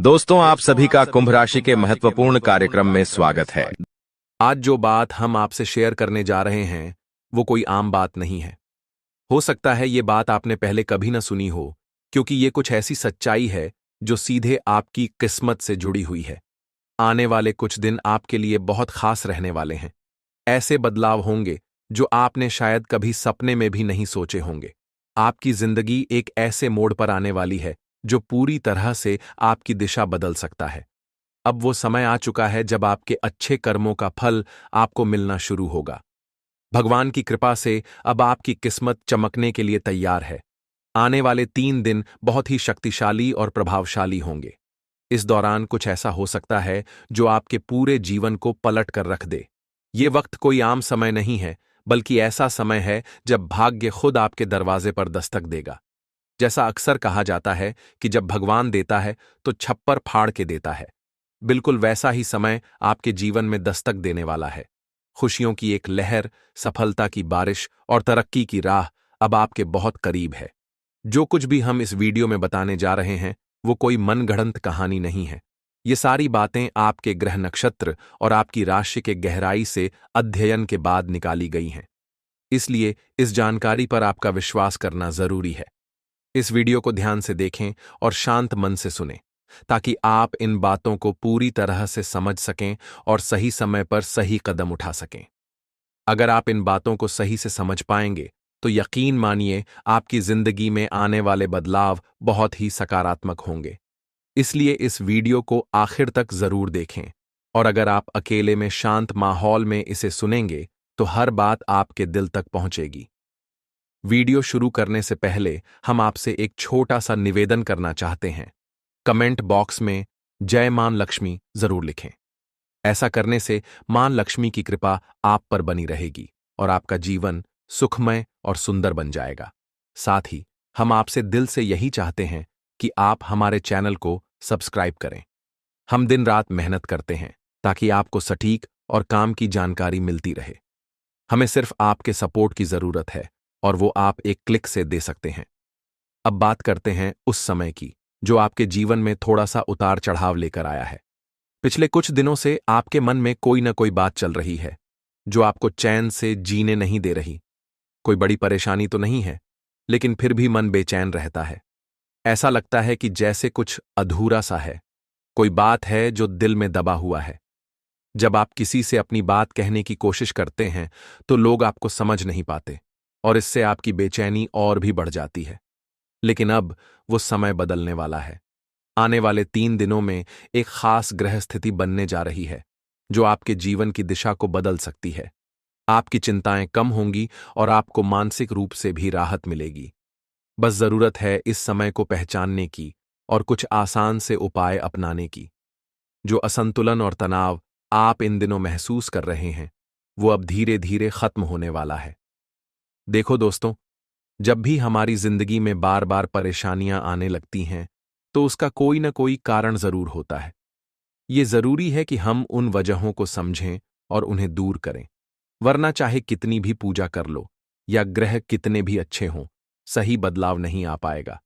दोस्तों, आप सभी का कुंभ राशि के महत्वपूर्ण कार्यक्रम में स्वागत है। आज जो बात हम आपसे शेयर करने जा रहे हैं वो कोई आम बात नहीं है। हो सकता है ये बात आपने पहले कभी ना सुनी हो, क्योंकि ये कुछ ऐसी सच्चाई है जो सीधे आपकी किस्मत से जुड़ी हुई है। आने वाले कुछ दिन आपके लिए बहुत खास रहने वाले हैं। ऐसे बदलाव होंगे जो आपने शायद कभी सपने में भी नहीं सोचे होंगे। आपकी जिंदगी एक ऐसे मोड़ पर आने वाली है जो पूरी तरह से आपकी दिशा बदल सकता है। अब वो समय आ चुका है जब आपके अच्छे कर्मों का फल आपको मिलना शुरू होगा। भगवान की कृपा से अब आपकी किस्मत चमकने के लिए तैयार है। आने वाले 3 दिन बहुत ही शक्तिशाली और प्रभावशाली होंगे। इस दौरान कुछ ऐसा हो सकता है जो आपके पूरे जीवन को पलट कर रख दे। ये वक्त कोई आम समय नहीं है, बल्कि ऐसा समय है जब भाग्य खुद आपके दरवाजे पर दस्तक देगा। जैसा अक्सर कहा जाता है कि जब भगवान देता है तो छप्पर फाड़ के देता है, बिल्कुल वैसा ही समय आपके जीवन में दस्तक देने वाला है। खुशियों की एक लहर, सफलता की बारिश और तरक्की की राह अब आपके बहुत करीब है। जो कुछ भी हम इस वीडियो में बताने जा रहे हैं वो कोई मनगढ़ंत कहानी नहीं है। ये सारी बातें आपके ग्रह नक्षत्र और आपकी राशि के गहराई से अध्ययन के बाद निकाली गई हैं। इसलिए इस जानकारी पर आपका विश्वास करना जरूरी है। इस वीडियो को ध्यान से देखें और शांत मन से सुनें, ताकि आप इन बातों को पूरी तरह से समझ सकें और सही समय पर सही कदम उठा सकें। अगर आप इन बातों को सही से समझ पाएंगे तो यकीन मानिए आपकी जिंदगी में आने वाले बदलाव बहुत ही सकारात्मक होंगे। इसलिए इस वीडियो को आखिर तक जरूर देखें, और अगर आप अकेले में शांत माहौल में इसे सुनेंगे तो हर बात आपके दिल तक पहुंचेगी। वीडियो शुरू करने से पहले हम आपसे एक छोटा सा निवेदन करना चाहते हैं। कमेंट बॉक्स में जय मां लक्ष्मी जरूर लिखें। ऐसा करने से मां लक्ष्मी की कृपा आप पर बनी रहेगी और आपका जीवन सुखमय और सुंदर बन जाएगा। साथ ही हम आपसे दिल से यही चाहते हैं कि आप हमारे चैनल को सब्सक्राइब करें। हम दिन रात मेहनत करते हैं ताकि आपको सटीक और काम की जानकारी मिलती रहे। हमें सिर्फ आपके सपोर्ट की जरूरत है और वो आप एक क्लिक से दे सकते हैं। अब बात करते हैं उस समय की जो आपके जीवन में थोड़ा सा उतार चढ़ाव लेकर आया है। पिछले कुछ दिनों से आपके मन में कोई ना कोई बात चल रही है जो आपको चैन से जीने नहीं दे रही। कोई बड़ी परेशानी तो नहीं है, लेकिन फिर भी मन बेचैन रहता है। ऐसा लगता है कि जैसे कुछ अधूरा सा है। कोई बात है जो दिल में दबा हुआ है। जब आप किसी से अपनी बात कहने की कोशिश करते हैं तो लोग आपको समझ नहीं पाते और इससे आपकी बेचैनी और भी बढ़ जाती है। लेकिन अब वो समय बदलने वाला है। आने वाले 3 दिनों में एक खास ग्रह स्थिति बनने जा रही है जो आपके जीवन की दिशा को बदल सकती है। आपकी चिंताएं कम होंगी और आपको मानसिक रूप से भी राहत मिलेगी। बस जरूरत है इस समय को पहचानने की और कुछ आसान से उपाय अपनाने की। जो असंतुलन और तनाव आप इन दिनों महसूस कर रहे हैं वो अब धीरे धीरे खत्म होने वाला है। देखो दोस्तों, जब भी हमारी जिंदगी में बार बार परेशानियां आने लगती हैं तो उसका कोई ना कोई कारण जरूर होता है। ये जरूरी है कि हम उन वजहों को समझें और उन्हें दूर करें, वरना चाहे कितनी भी पूजा कर लो या ग्रह कितने भी अच्छे हों, सही बदलाव नहीं आ पाएगा।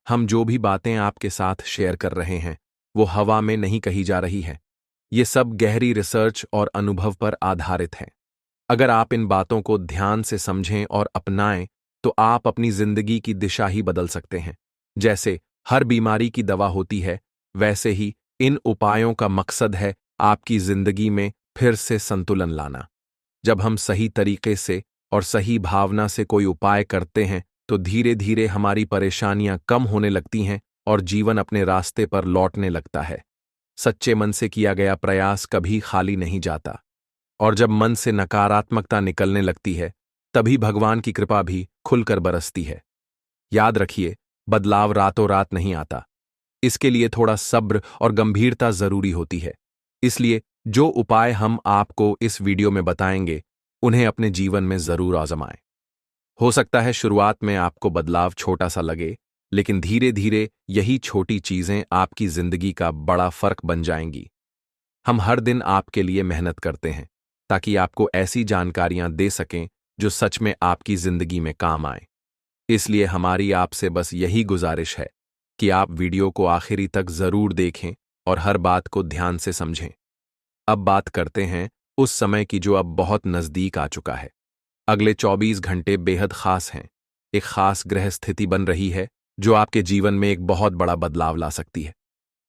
हम जो भी बातें आपके साथ शेयर कर रहे हैं वो हवा में नहीं कही जा रही है। ये सब गहरी रिसर्च और अनुभव पर आधारित हैं। अगर आप इन बातों को ध्यान से समझें और अपनाएं तो आप अपनी जिंदगी की दिशा ही बदल सकते हैं। जैसे हर बीमारी की दवा होती है, वैसे ही इन उपायों का मकसद है आपकी जिंदगी में फिर से संतुलन लाना। जब हम सही तरीके से और सही भावना से कोई उपाय करते हैं तो धीरे धीरे हमारी परेशानियां कम होने लगती हैं और जीवन अपने रास्ते पर लौटने लगता है। सच्चे मन से किया गया प्रयास कभी खाली नहीं जाता, और जब मन से नकारात्मकता निकलने लगती है तभी भगवान की कृपा भी खुलकर बरसती है। याद रखिए, बदलाव रातों रात नहीं आता। इसके लिए थोड़ा सब्र और गंभीरता जरूरी होती है। इसलिए जो उपाय हम आपको इस वीडियो में बताएंगे उन्हें अपने जीवन में जरूर आजमाएं। हो सकता है शुरुआत में आपको बदलाव छोटा सा लगे, लेकिन धीरे धीरे यही छोटी चीजें आपकी जिंदगी का बड़ा फर्क बन जाएंगी। हम हर दिन आपके लिए मेहनत करते हैं ताकि आपको ऐसी जानकारियां दे सकें जो सच में आपकी जिंदगी में काम आए। इसलिए हमारी आपसे बस यही गुजारिश है कि आप वीडियो को आखिरी तक जरूर देखें और हर बात को ध्यान से समझें। अब बात करते हैं उस समय की जो अब बहुत नजदीक आ चुका है। अगले 24 घंटे बेहद खास हैं। एक खास ग्रह स्थिति बन रही है जो आपके जीवन में एक बहुत बड़ा बदलाव ला सकती है।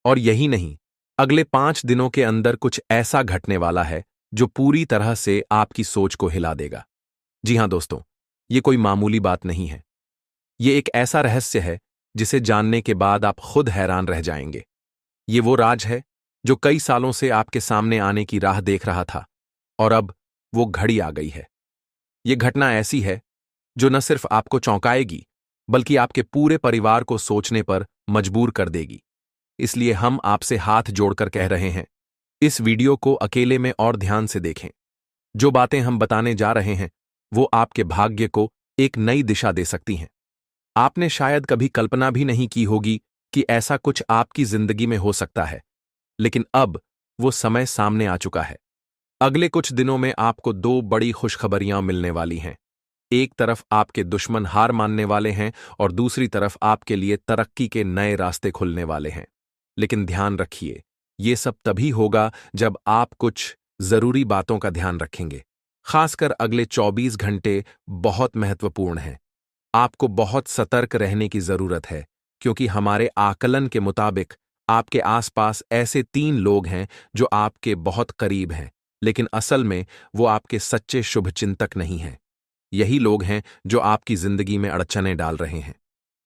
और यही नहीं, अगले 5 दिनों के अंदर कुछ ऐसा घटने वाला है जो पूरी तरह से आपकी सोच को हिला देगा। जी हां दोस्तों, ये कोई मामूली बात नहीं है। ये एक ऐसा रहस्य है जिसे जानने के बाद आप खुद हैरान रह जाएंगे। ये वो राज है जो कई सालों से आपके सामने आने की राह देख रहा था, और अब वो घड़ी आ गई है। ये घटना ऐसी है जो न सिर्फ आपको चौंकाएगी, बल्कि आपके पूरे परिवार को सोचने पर मजबूर कर देगी। इसलिए हम आपसे हाथ जोड़कर कह रहे हैं, इस वीडियो को अकेले में और ध्यान से देखें। जो बातें हम बताने जा रहे हैं वो आपके भाग्य को एक नई दिशा दे सकती हैं। आपने शायद कभी कल्पना भी नहीं की होगी कि ऐसा कुछ आपकी जिंदगी में हो सकता है, लेकिन अब वो समय सामने आ चुका है। अगले कुछ दिनों में आपको 2 बड़ी खुशखबरियां मिलने वाली हैं। एक तरफ आपके दुश्मन हार मानने वाले हैं और दूसरी तरफ आपके लिए तरक्की के नए रास्ते खुलने वाले हैं। लेकिन ध्यान रखिए, ये सब तभी होगा जब आप कुछ जरूरी बातों का ध्यान रखेंगे। खासकर अगले 24 घंटे बहुत महत्वपूर्ण हैं। आपको बहुत सतर्क रहने की जरूरत है, क्योंकि हमारे आकलन के मुताबिक आपके आसपास ऐसे 3 लोग हैं जो आपके बहुत करीब हैं, लेकिन असल में वो आपके सच्चे शुभचिंतक नहीं हैं। यही लोग हैं जो आपकी जिंदगी में अड़चनें डाल रहे हैं।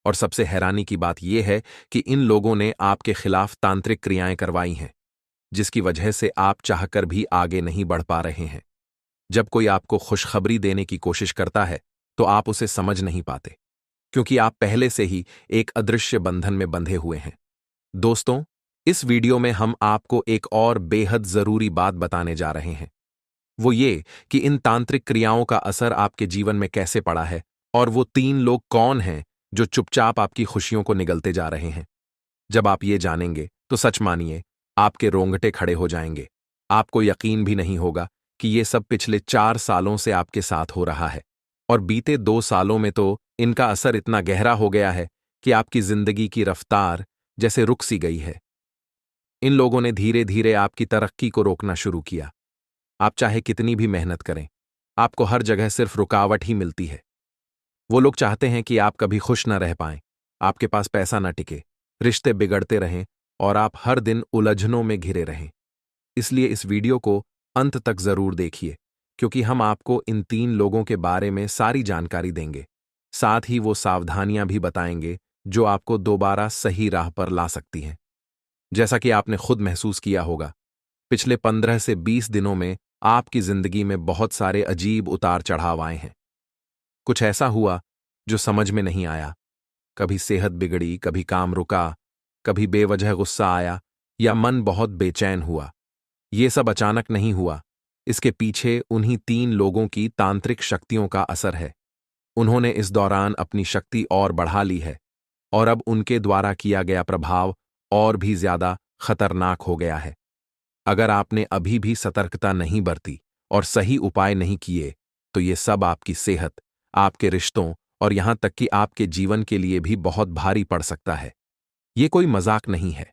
और सबसे हैरानी की बात यह है कि इन लोगों ने आपके खिलाफ तांत्रिक क्रियाएं करवाई हैं, जिसकी वजह से आप चाहकर भी आगे नहीं बढ़ पा रहे हैं। जब कोई आपको खुशखबरी देने की कोशिश करता है तो आप उसे समझ नहीं पाते, क्योंकि आप पहले से ही एक अदृश्य बंधन में बंधे हुए हैं। दोस्तों, इस वीडियो में हम आपको एक और बेहद जरूरी बात बताने जा रहे हैं। वो ये कि इन तांत्रिक क्रियाओं का असर आपके जीवन में कैसे पड़ा है, और वो 3 लोग कौन हैं जो चुपचाप आपकी खुशियों को निगलते जा रहे हैं। जब आप ये जानेंगे तो सच मानिए, आपके रोंगटे खड़े हो जाएंगे। आपको यकीन भी नहीं होगा कि ये सब पिछले 4 सालों से आपके साथ हो रहा है, और बीते 2 सालों में तो इनका असर इतना गहरा हो गया है कि आपकी जिंदगी की रफ्तार जैसे रुक सी गई है। इन लोगों ने धीरे धीरे आपकी तरक्की को रोकना शुरू किया। आप चाहे कितनी भी मेहनत करें, आपको हर जगह सिर्फ रुकावट ही मिलती है। वो लोग चाहते हैं कि आप कभी खुश न रह पाएं, आपके पास पैसा न टिके, रिश्ते बिगड़ते रहें और आप हर दिन उलझनों में घिरे रहें। इसलिए इस वीडियो को अंत तक जरूर देखिए, क्योंकि हम आपको इन 3 लोगों के बारे में सारी जानकारी देंगे। साथ ही वो सावधानियां भी बताएंगे जो आपको दोबारा सही राह पर ला सकती हैं। जैसा कि आपने खुद महसूस किया होगा, पिछले 15 से 20 दिनों में आपकी जिंदगी में बहुत सारे अजीब उतार चढ़ाव आए हैं। कुछ ऐसा हुआ जो समझ में नहीं आया। कभी सेहत बिगड़ी, कभी काम रुका, कभी बेवजह गुस्सा आया या मन बहुत बेचैन हुआ। ये सब अचानक नहीं हुआ। इसके पीछे उन्हीं 3 लोगों की तांत्रिक शक्तियों का असर है। उन्होंने इस दौरान अपनी शक्ति और बढ़ा ली है, और अब उनके द्वारा किया गया प्रभाव और भी ज्यादा खतरनाक हो गया है। अगर आपने अभी भी सतर्कता नहीं बरती और सही उपाय नहीं किए, तो ये सब आपकी सेहत, आपके रिश्तों और यहां तक कि आपके जीवन के लिए भी बहुत भारी पड़ सकता है। ये कोई मजाक नहीं है।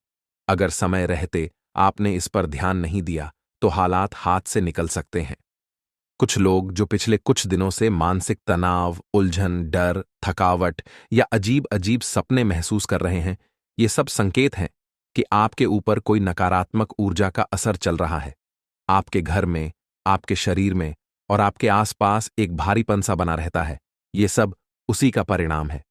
अगर समय रहते आपने इस पर ध्यान नहीं दिया तो हालात हाथ से निकल सकते हैं। कुछ लोग जो पिछले कुछ दिनों से मानसिक तनाव, उलझन, डर, थकावट या अजीब अजीब सपने महसूस कर रहे हैं, ये सब संकेत हैं कि आपके ऊपर कोई नकारात्मक ऊर्जा का असर चल रहा है। आपके घर में, आपके शरीर में और आपके आसपास एक भारीपन सा बना रहता है। ये सब उसी का परिणाम है।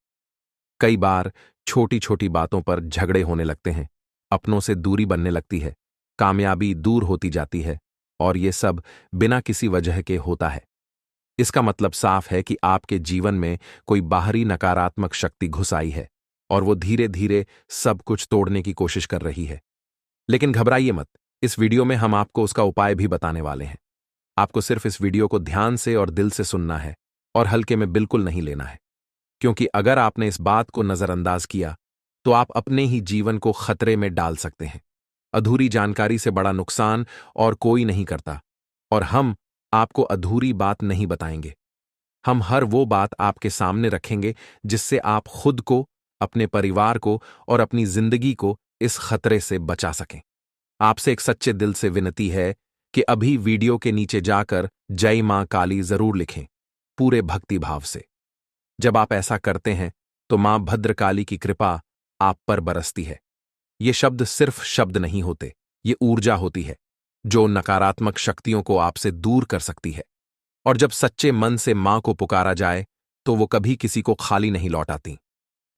कई बार छोटी छोटी बातों पर झगड़े होने लगते हैं, अपनों से दूरी बनने लगती है, कामयाबी दूर होती जाती है, और ये सब बिना किसी वजह के होता है। इसका मतलब साफ है कि आपके जीवन में कोई बाहरी नकारात्मक शक्ति घुस आई है और वो धीरे धीरे सब कुछ तोड़ने की कोशिश कर रही है। लेकिन घबराइए मत, इस वीडियो में हम आपको उसका उपाय भी बताने वाले हैं। आपको सिर्फ इस वीडियो को ध्यान से और दिल से सुनना है, और हल्के में बिल्कुल नहीं लेना है, क्योंकि अगर आपने इस बात को नजरअंदाज किया तो आप अपने ही जीवन को खतरे में डाल सकते हैं। अधूरी जानकारी से बड़ा नुकसान और कोई नहीं करता, और हम आपको अधूरी बात नहीं बताएंगे। हम हर वो बात आपके सामने रखेंगे जिससे आप खुद को अपने परिवार को और अपनी जिंदगी को इस खतरे से बचा सकें। आपसे एक सच्चे दिल से विनती है कि अभी वीडियो के नीचे जाकर जय मां काली जरूर लिखें, पूरे भक्ति भाव से। जब आप ऐसा करते हैं तो मां भद्रकाली की कृपा आप पर बरसती है। ये शब्द सिर्फ शब्द नहीं होते, ये ऊर्जा होती है जो नकारात्मक शक्तियों को आपसे दूर कर सकती है। और जब सच्चे मन से मां को पुकारा जाए तो वो कभी किसी को खाली नहीं लौटाती।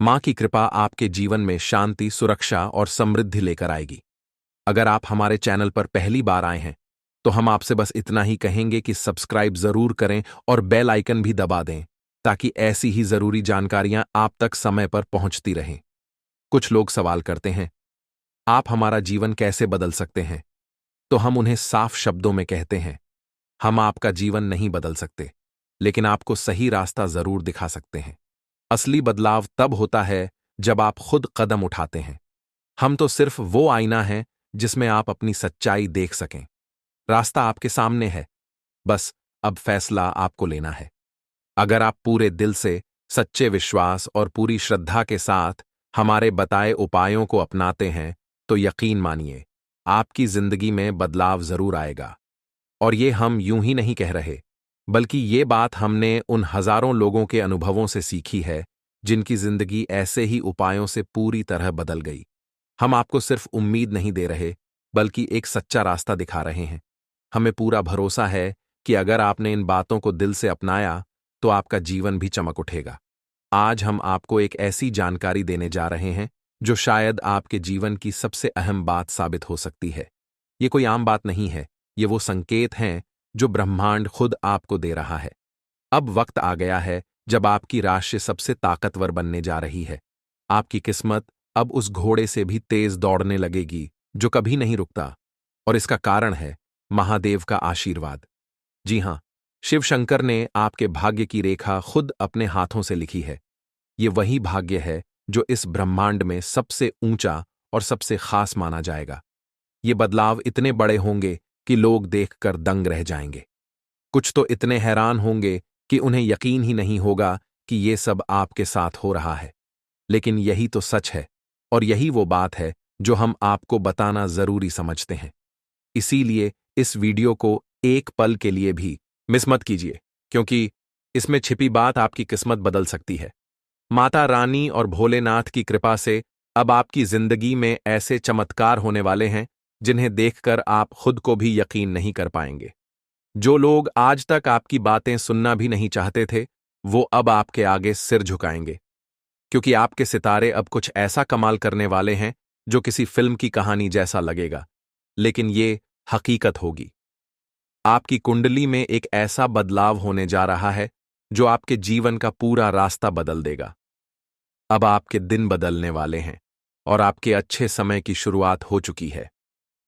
मां की कृपा आपके जीवन में शांति, सुरक्षा और समृद्धि लेकर आएगी। अगर आप हमारे चैनल पर पहली बार आए हैं तो हम आपसे बस इतना ही कहेंगे कि सब्सक्राइब जरूर करें और बेल आइकन भी दबा दें, ताकि ऐसी ही जरूरी जानकारियां आप तक समय पर पहुंचती रहें। कुछ लोग सवाल करते हैं, आप हमारा जीवन कैसे बदल सकते हैं? तो हम उन्हें साफ शब्दों में कहते हैं, हम आपका जीवन नहीं बदल सकते, लेकिन आपको सही रास्ता जरूर दिखा सकते हैं। असली बदलाव तब होता है जब आप खुद कदम उठाते हैं। हम तो सिर्फ वो आईना है जिसमें आप अपनी सच्चाई देख सकें। रास्ता आपके सामने है, बस अब फैसला आपको लेना है। अगर आप पूरे दिल से, सच्चे विश्वास और पूरी श्रद्धा के साथ हमारे बताए उपायों को अपनाते हैं तो यकीन मानिए, आपकी जिंदगी में बदलाव जरूर आएगा। और ये हम यूं ही नहीं कह रहे, बल्कि ये बात हमने उन हजारों लोगों के अनुभवों से सीखी है जिनकी जिंदगी ऐसे ही उपायों से पूरी तरह बदल गई। हम आपको सिर्फ उम्मीद नहीं दे रहे, बल्कि एक सच्चा रास्ता दिखा रहे हैं। हमें पूरा भरोसा है कि अगर आपने इन बातों को दिल से अपनाया तो आपका जीवन भी चमक उठेगा। आज हम आपको एक ऐसी जानकारी देने जा रहे हैं जो शायद आपके जीवन की सबसे अहम बात साबित हो सकती है। ये कोई आम बात नहीं है, ये वो संकेत हैं जो ब्रह्मांड खुद आपको दे रहा है। अब वक्त आ गया है जब आपकी राशि सबसे ताकतवर बनने जा रही है। आपकी किस्मत अब उस घोड़े से भी तेज दौड़ने लगेगी जो कभी नहीं रुकता। और इसका कारण है महादेव का आशीर्वाद। जी हां, शिव शंकर ने आपके भाग्य की रेखा खुद अपने हाथों से लिखी है। ये वही भाग्य है जो इस ब्रह्मांड में सबसे ऊंचा और सबसे खास माना जाएगा। ये बदलाव इतने बड़े होंगे कि लोग देखकर दंग रह जाएंगे। कुछ तो इतने हैरान होंगे कि उन्हें यकीन ही नहीं होगा कि ये सब आपके साथ हो रहा है। लेकिन यही तो सच है, और यही वो बात है जो हम आपको बताना जरूरी समझते हैं। इसीलिए इस वीडियो को एक पल के लिए भी मिस मत कीजिए, क्योंकि इसमें छिपी बात आपकी किस्मत बदल सकती है। माता रानी और भोलेनाथ की कृपा से अब आपकी जिंदगी में ऐसे चमत्कार होने वाले हैं जिन्हें देखकर आप खुद को भी यकीन नहीं कर पाएंगे। जो लोग आज तक आपकी बातें सुनना भी नहीं चाहते थे, वो अब आपके आगे सिर झुकाएंगे, क्योंकि आपके सितारे अब कुछ ऐसा कमाल करने वाले हैं जो किसी फिल्म की कहानी जैसा लगेगा, लेकिन ये हकीकत होगी। आपकी कुंडली में एक ऐसा बदलाव होने जा रहा है जो आपके जीवन का पूरा रास्ता बदल देगा। अब आपके दिन बदलने वाले हैं और आपके अच्छे समय की शुरुआत हो चुकी है।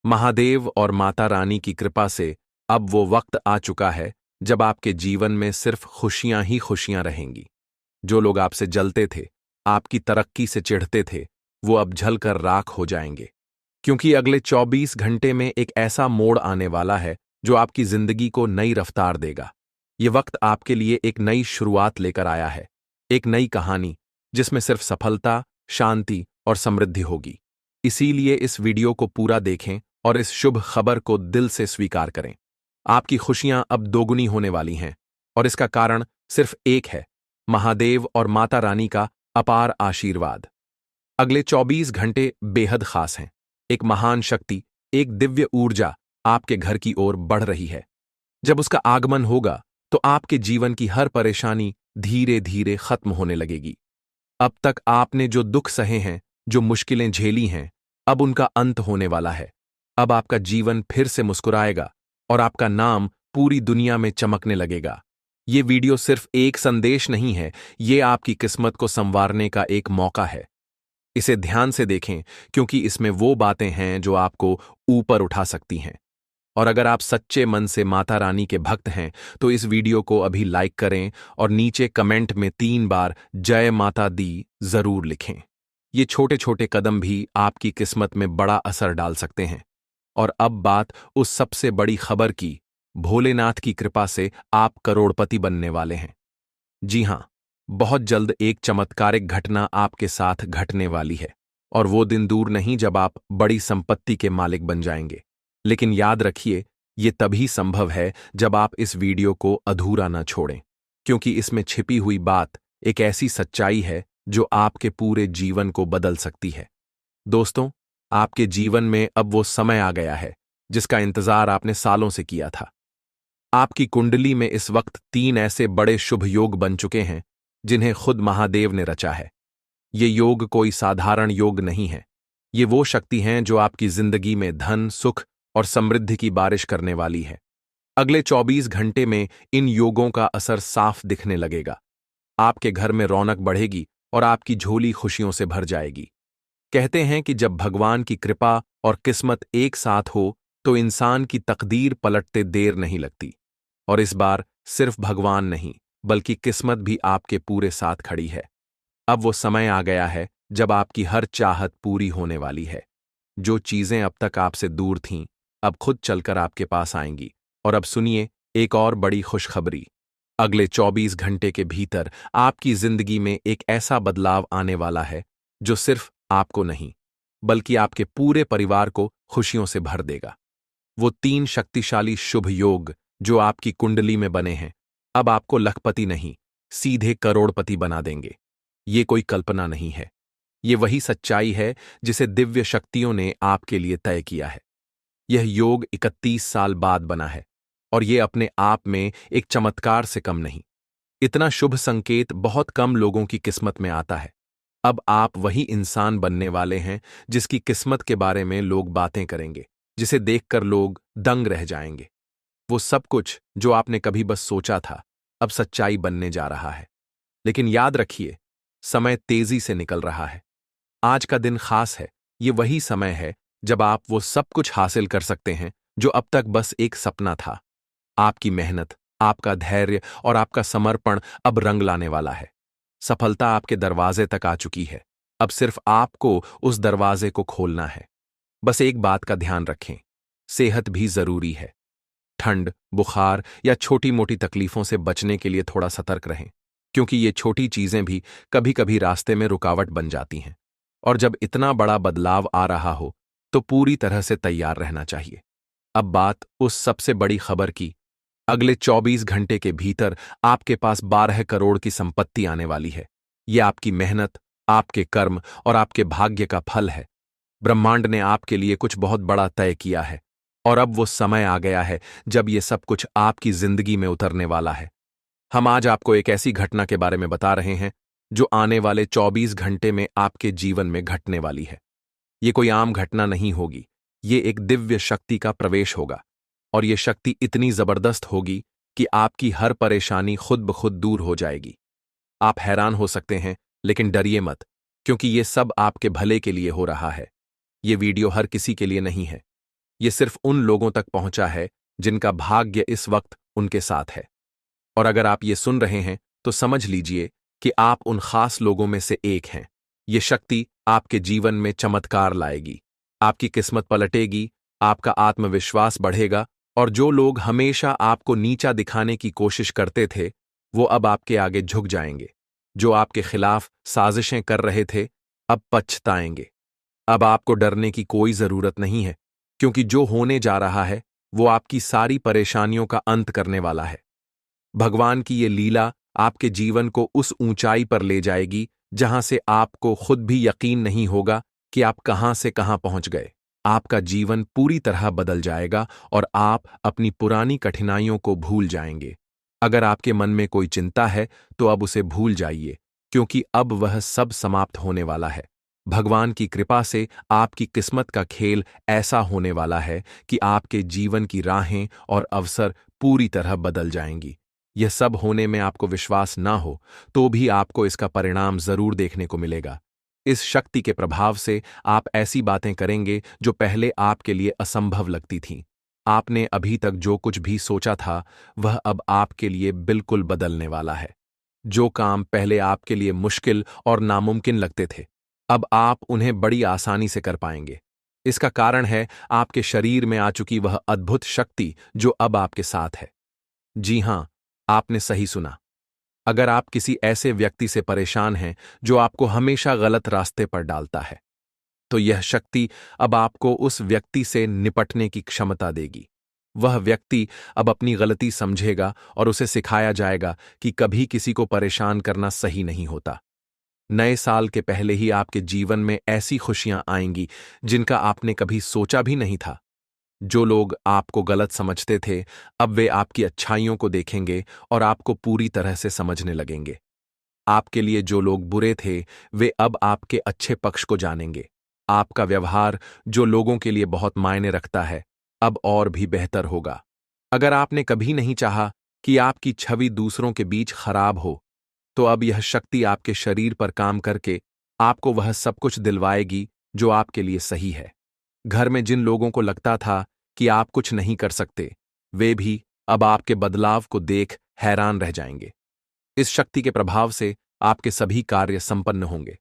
महादेव और माता रानी की कृपा से अब वो वक्त आ चुका है जब आपके जीवन में सिर्फ खुशियां ही खुशियां रहेंगी। जो लोग आपसे जलते थे, आपकी तरक्की से चिढ़ते थे, वो अब जलकर राख हो जाएंगे, क्योंकि अगले 24 घंटे में एक ऐसा मोड़ आने वाला है जो आपकी जिंदगी को नई रफ्तार देगा। ये वक्त आपके लिए एक नई शुरुआत लेकर आया है, एक नई कहानी जिसमें सिर्फ सफलता, शांति और समृद्धि होगी। इसीलिए इस वीडियो को पूरा देखें और इस शुभ खबर को दिल से स्वीकार करें। आपकी खुशियां अब दोगुनी होने वाली हैं, और इसका कारण सिर्फ एक है, महादेव और माता रानी का अपार आशीर्वाद। अगले 24 घंटे बेहद खास हैं। एक महान शक्ति, एक दिव्य ऊर्जा आपके घर की ओर बढ़ रही है। जब उसका आगमन होगा तो आपके जीवन की हर परेशानी धीरे धीरे खत्म होने लगेगी। अब तक आपने जो दुख सहे हैं, जो मुश्किलें झेली हैं, अब उनका अंत होने वाला है। अब आपका जीवन फिर से मुस्कुराएगा और आपका नाम पूरी दुनिया में चमकने लगेगा। ये वीडियो सिर्फ एक संदेश नहीं है, ये आपकी किस्मत को संवारने का एक मौका है। इसे ध्यान से देखें, क्योंकि इसमें वो बातें हैं जो आपको ऊपर उठा सकती हैं। और अगर आप सच्चे मन से माता रानी के भक्त हैं तो इस वीडियो को अभी लाइक करें और नीचे कमेंट में 3 बार जय माता दी जरूर लिखें। ये छोटे छोटे कदम भी आपकी किस्मत में बड़ा असर डाल सकते हैं। और अब बात उस सबसे बड़ी खबर की, भोलेनाथ की कृपा से आप करोड़पति बनने वाले हैं। जी हां, बहुत जल्द एक चमत्कारिक घटना आपके साथ घटने वाली है, और वो दिन दूर नहीं जब आप बड़ी संपत्ति के मालिक बन जाएंगे। लेकिन याद रखिए, ये तभी संभव है जब आप इस वीडियो को अधूरा न छोड़ें, क्योंकि इसमें छिपी हुई बात एक ऐसी सच्चाई है जो आपके पूरे जीवन को बदल सकती है। दोस्तों, आपके जीवन में अब वो समय आ गया है जिसका इंतजार आपने सालों से किया था। आपकी कुंडली में इस वक्त 3 ऐसे बड़े शुभ योग बन चुके हैं जिन्हें खुद महादेव ने रचा है। ये योग कोई साधारण योग नहीं है। ये वो शक्ति हैं जो आपकी जिंदगी में धन, सुख और समृद्धि की बारिश करने वाली है। अगले 24 घंटे में इन योगों का असर साफ दिखने लगेगा। आपके घर में रौनक बढ़ेगी और आपकी झोली खुशियों से भर जाएगी। कहते हैं कि जब भगवान की कृपा और किस्मत एक साथ हो तो इंसान की तकदीर पलटते देर नहीं लगती। और इस बार सिर्फ भगवान नहीं, बल्कि किस्मत भी आपके पूरे साथ खड़ी है। अब वो समय आ गया है जब आपकी हर चाहत पूरी होने वाली है। जो चीजें अब तक आपसे दूर थीं, अब खुद चलकर आपके पास आएंगी। और अब सुनिए एक और बड़ी खुशखबरी। अगले 24 घंटे के भीतर आपकी जिंदगी में एक ऐसा बदलाव आने वाला है जो सिर्फ आपको नहीं, बल्कि आपके पूरे परिवार को खुशियों से भर देगा। वो 3 शक्तिशाली शुभ योग जो आपकी कुंडली में बने हैं, अब आपको लखपति नहीं, सीधे करोड़पति बना देंगे। ये कोई कल्पना नहीं है। ये वही सच्चाई है जिसे दिव्य शक्तियों ने आपके लिए तय किया है। यह योग 31 साल बाद बना है, और ये अपने आप में एक चमत्कार से कम नहीं। इतना शुभ संकेत बहुत कम लोगों की किस्मत में आता है। अब आप वही इंसान बनने वाले हैं जिसकी किस्मत के बारे में लोग बातें करेंगे, जिसे देखकर लोग दंग रह जाएंगे। वो सब कुछ जो आपने कभी बस सोचा था, अब सच्चाई बनने जा रहा है। लेकिन याद रखिए, समय तेजी से निकल रहा है। आज का दिन खास है। ये वही समय है जब आप वो सब कुछ हासिल कर सकते हैं जो अब तक बस एक सपना था। आपकी मेहनत, आपका धैर्य और आपका समर्पण अब रंग लाने वाला है। सफलता आपके दरवाजे तक आ चुकी है। अब सिर्फ आपको उस दरवाजे को खोलना है। बस एक बात का ध्यान रखें, सेहत भी जरूरी है। ठंड, बुखार या छोटी मोटी तकलीफों से बचने के लिए थोड़ा सतर्क रहें, क्योंकि ये छोटी चीजें भी कभी कभी रास्ते में रुकावट बन जाती हैं। और जब इतना बड़ा बदलाव आ रहा हो तो पूरी तरह से तैयार रहना चाहिए। अब बात उस सबसे बड़ी खबर की। अगले 24 घंटे के भीतर आपके पास 12 करोड़ की संपत्ति आने वाली है। यह आपकी मेहनत, आपके कर्म और आपके भाग्य का फल है। ब्रह्मांड ने आपके लिए कुछ बहुत बड़ा तय किया है, और अब वो समय आ गया है जब ये सब कुछ आपकी जिंदगी में उतरने वाला है। हम आज आपको एक ऐसी घटना के बारे में बता रहे हैं जो आने वाले 24 घंटे में आपके जीवन में घटने वाली है। ये कोई आम घटना नहीं होगी। ये एक दिव्य शक्ति का प्रवेश होगा, और ये शक्ति इतनी जबरदस्त होगी कि आपकी हर परेशानी खुद ब खुद दूर हो जाएगी। आप हैरान हो सकते हैं, लेकिन डरिए मत, क्योंकि ये सब आपके भले के लिए हो रहा है। ये वीडियो हर किसी के लिए नहीं है। ये सिर्फ उन लोगों तक पहुंचा है जिनका भाग्य इस वक्त उनके साथ है। और अगर आप ये सुन रहे हैं तो समझ लीजिए कि आप उन खास लोगों में से एक हैं। ये शक्ति आपके जीवन में चमत्कार लाएगी, आपकी किस्मत पलटेगी, आपका आत्मविश्वास बढ़ेगा, और जो लोग हमेशा आपको नीचा दिखाने की कोशिश करते थे, वो अब आपके आगे झुक जाएंगे। जो आपके खिलाफ साजिशें कर रहे थे, अब पछताएंगे। अब आपको डरने की कोई जरूरत नहीं है, क्योंकि जो होने जा रहा है वो आपकी सारी परेशानियों का अंत करने वाला है। भगवान की ये लीला आपके जीवन को उस ऊंचाई पर ले जाएगी जहां से आपको खुद भी यकीन नहीं होगा कि आप कहां से कहां पहुंच गए। आपका जीवन पूरी तरह बदल जाएगा और आप अपनी पुरानी कठिनाइयों को भूल जाएंगे। अगर आपके मन में कोई चिंता है तो अब उसे भूल जाइए, क्योंकि अब वह सब समाप्त होने वाला है। भगवान की कृपा से आपकी किस्मत का खेल ऐसा होने वाला है कि आपके जीवन की राहें और अवसर पूरी तरह बदल जाएंगी। यह सब होने में आपको विश्वास ना हो तो भी आपको इसका परिणाम जरूर देखने को मिलेगा। इस शक्ति के प्रभाव से आप ऐसी बातें करेंगे जो पहले आपके लिए असंभव लगती थीं। आपने अभी तक जो कुछ भी सोचा था वह अब आपके लिए बिल्कुल बदलने वाला है। जो काम पहले आपके लिए मुश्किल और नामुमकिन लगते थे, अब आप उन्हें बड़ी आसानी से कर पाएंगे। इसका कारण है आपके शरीर में आ चुकी वह अद्भुत शक्ति जो अब आपके साथ है। जी हां, आपने सही सुना। अगर आप किसी ऐसे व्यक्ति से परेशान हैं जो आपको हमेशा गलत रास्ते पर डालता है, तो यह शक्ति अब आपको उस व्यक्ति से निपटने की क्षमता देगी। वह व्यक्ति अब अपनी गलती समझेगा और उसे सिखाया जाएगा कि कभी किसी को परेशान करना सही नहीं होता। नए साल के पहले ही आपके जीवन में ऐसी खुशियां आएंगी जिनका आपने कभी सोचा भी नहीं था। जो लोग आपको गलत समझते थे, अब वे आपकी अच्छाइयों को देखेंगे और आपको पूरी तरह से समझने लगेंगे। आपके लिए जो लोग बुरे थे, वे अब आपके अच्छे पक्ष को जानेंगे। आपका व्यवहार जो लोगों के लिए बहुत मायने रखता है, अब और भी बेहतर होगा। अगर आपने कभी नहीं चाहा कि आपकी छवि दूसरों के बीच खराब हो, तो अब यह शक्ति आपके शरीर पर काम करके आपको वह सब कुछ दिलवाएगी जो आपके लिए सही है। घर में जिन लोगों को लगता था कि आप कुछ नहीं कर सकते, वे भी अब आपके बदलाव को देख हैरान रह जाएंगे। इस शक्ति के प्रभाव से आपके सभी कार्य संपन्न होंगे,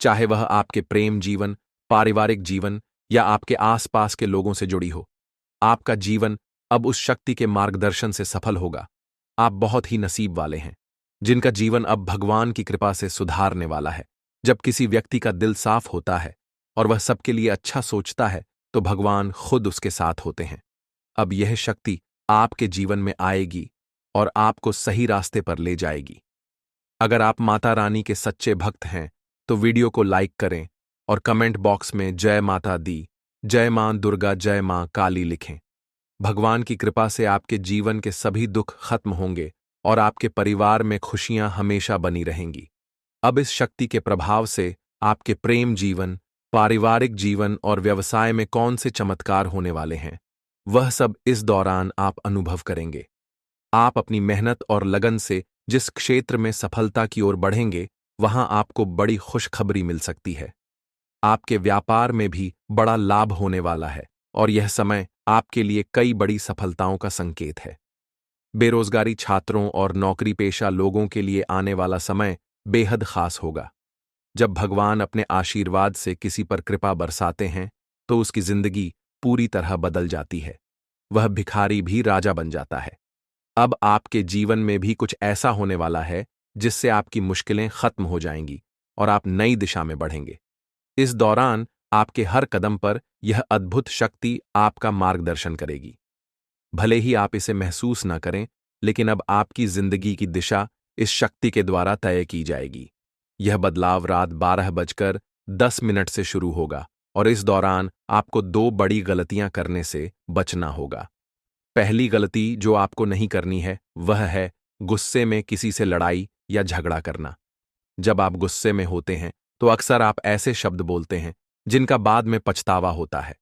चाहे वह आपके प्रेम जीवन, पारिवारिक जीवन या आपके आसपास के लोगों से जुड़ी हो। आपका जीवन अब उस शक्ति के मार्गदर्शन से सफल होगा। आप बहुत ही नसीब वाले हैं, जिनका जीवन अब भगवान की कृपा से सुधारने वाला है। जब किसी व्यक्ति का दिल साफ होता है और वह सबके लिए अच्छा सोचता है, तो भगवान खुद उसके साथ होते हैं। अब यह शक्ति आपके जीवन में आएगी और आपको सही रास्ते पर ले जाएगी। अगर आप माता रानी के सच्चे भक्त हैं, तो वीडियो को लाइक करें और कमेंट बॉक्स में जय माता दी, जय मां दुर्गा, जय मां काली लिखें। भगवान की कृपा से आपके जीवन के सभी दुख खत्म होंगे और आपके परिवार में खुशियां हमेशा बनी रहेंगी। अब इस शक्ति के प्रभाव से आपके प्रेम जीवन, पारिवारिक जीवन और व्यवसाय में कौन से चमत्कार होने वाले हैं, वह सब इस दौरान आप अनुभव करेंगे। आप अपनी मेहनत और लगन से जिस क्षेत्र में सफलता की ओर बढ़ेंगे, वहां आपको बड़ी खुशखबरी मिल सकती है। आपके व्यापार में भी बड़ा लाभ होने वाला है और यह समय आपके लिए कई बड़ी सफलताओं का संकेत है। बेरोजगारी छात्रों और नौकरी पेशा लोगों के लिए आने वाला समय बेहद खास होगा। जब भगवान अपने आशीर्वाद से किसी पर कृपा बरसाते हैं, तो उसकी जिंदगी पूरी तरह बदल जाती है। वह भिखारी भी राजा बन जाता है। अब आपके जीवन में भी कुछ ऐसा होने वाला है जिससे आपकी मुश्किलें खत्म हो जाएंगी और आप नई दिशा में बढ़ेंगे। इस दौरान आपके हर कदम पर यह अद्भुत शक्ति आपका मार्गदर्शन करेगी। भले ही आप इसे महसूस न करें, लेकिन अब आपकी जिंदगी की दिशा इस शक्ति के द्वारा तय की जाएगी। यह बदलाव रात 12:10 से शुरू होगा और इस दौरान आपको 2 बड़ी गलतियां करने से बचना होगा। पहली गलती जो आपको नहीं करनी है, वह है गुस्से में किसी से लड़ाई या झगड़ा करना। जब आप गुस्से में होते हैं, तो अक्सर आप ऐसे शब्द बोलते हैं जिनका बाद में पछतावा होता है।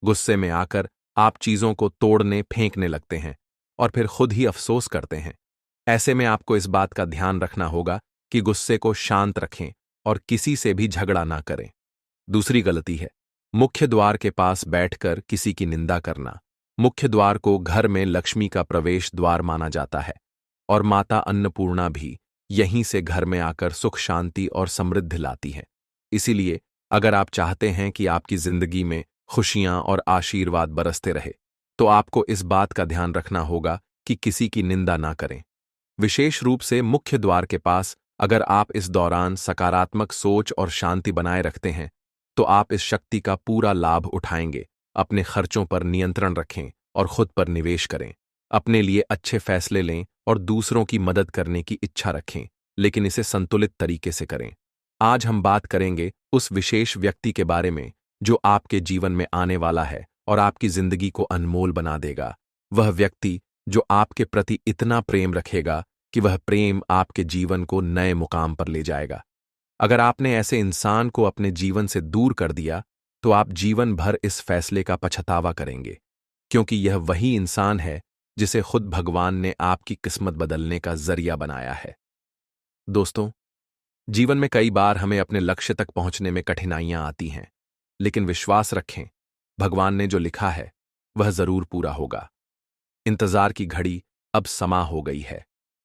गुस्से में आकर आप चीजों को तोड़ने, फेंकने लगते हैं और फिर खुद ही अफसोस करते हैं। ऐसे में आपको इस बात का ध्यान रखना होगा कि गुस्से को शांत रखें और किसी से भी झगड़ा ना करें। दूसरी गलती है मुख्य द्वार के पास बैठकर किसी की निंदा करना। मुख्य द्वार को घर में लक्ष्मी का प्रवेश द्वार माना जाता है और माता अन्नपूर्णा भी यहीं से घर में आकर सुख, शांति और समृद्धि लाती है। इसीलिए अगर आप चाहते हैं कि आपकी जिंदगी में खुशियां और आशीर्वाद बरसते रहे, तो आपको इस बात का ध्यान रखना होगा कि किसी की निंदा ना करें। विशेष रूप से मुख्य द्वार के पास अगर आप इस दौरान सकारात्मक सोच और शांति बनाए रखते हैं, तो आप इस शक्ति का पूरा लाभ उठाएंगे। अपने खर्चों पर नियंत्रण रखें और खुद पर निवेश करें। अपने लिए अच्छे फैसले लें और दूसरों की मदद करने की इच्छा रखें, लेकिन इसे संतुलित तरीके से करें। आज हम बात करेंगे उस विशेष व्यक्ति के बारे में जो आपके जीवन में आने वाला है और आपकी जिंदगी को अनमोल बना देगा। वह व्यक्ति जो आपके प्रति इतना प्रेम रखेगा कि वह प्रेम आपके जीवन को नए मुकाम पर ले जाएगा। अगर आपने ऐसे इंसान को अपने जीवन से दूर कर दिया, तो आप जीवन भर इस फैसले का पछतावा करेंगे, क्योंकि यह वही इंसान है जिसे खुद भगवान ने आपकी किस्मत बदलने का जरिया बनाया है। दोस्तों, जीवन में कई बार हमें अपने लक्ष्य तक पहुंचने में कठिनाइयां आती हैं, लेकिन विश्वास रखें, भगवान ने जो लिखा है वह जरूर पूरा होगा। इंतजार की घड़ी अब समा हो गई है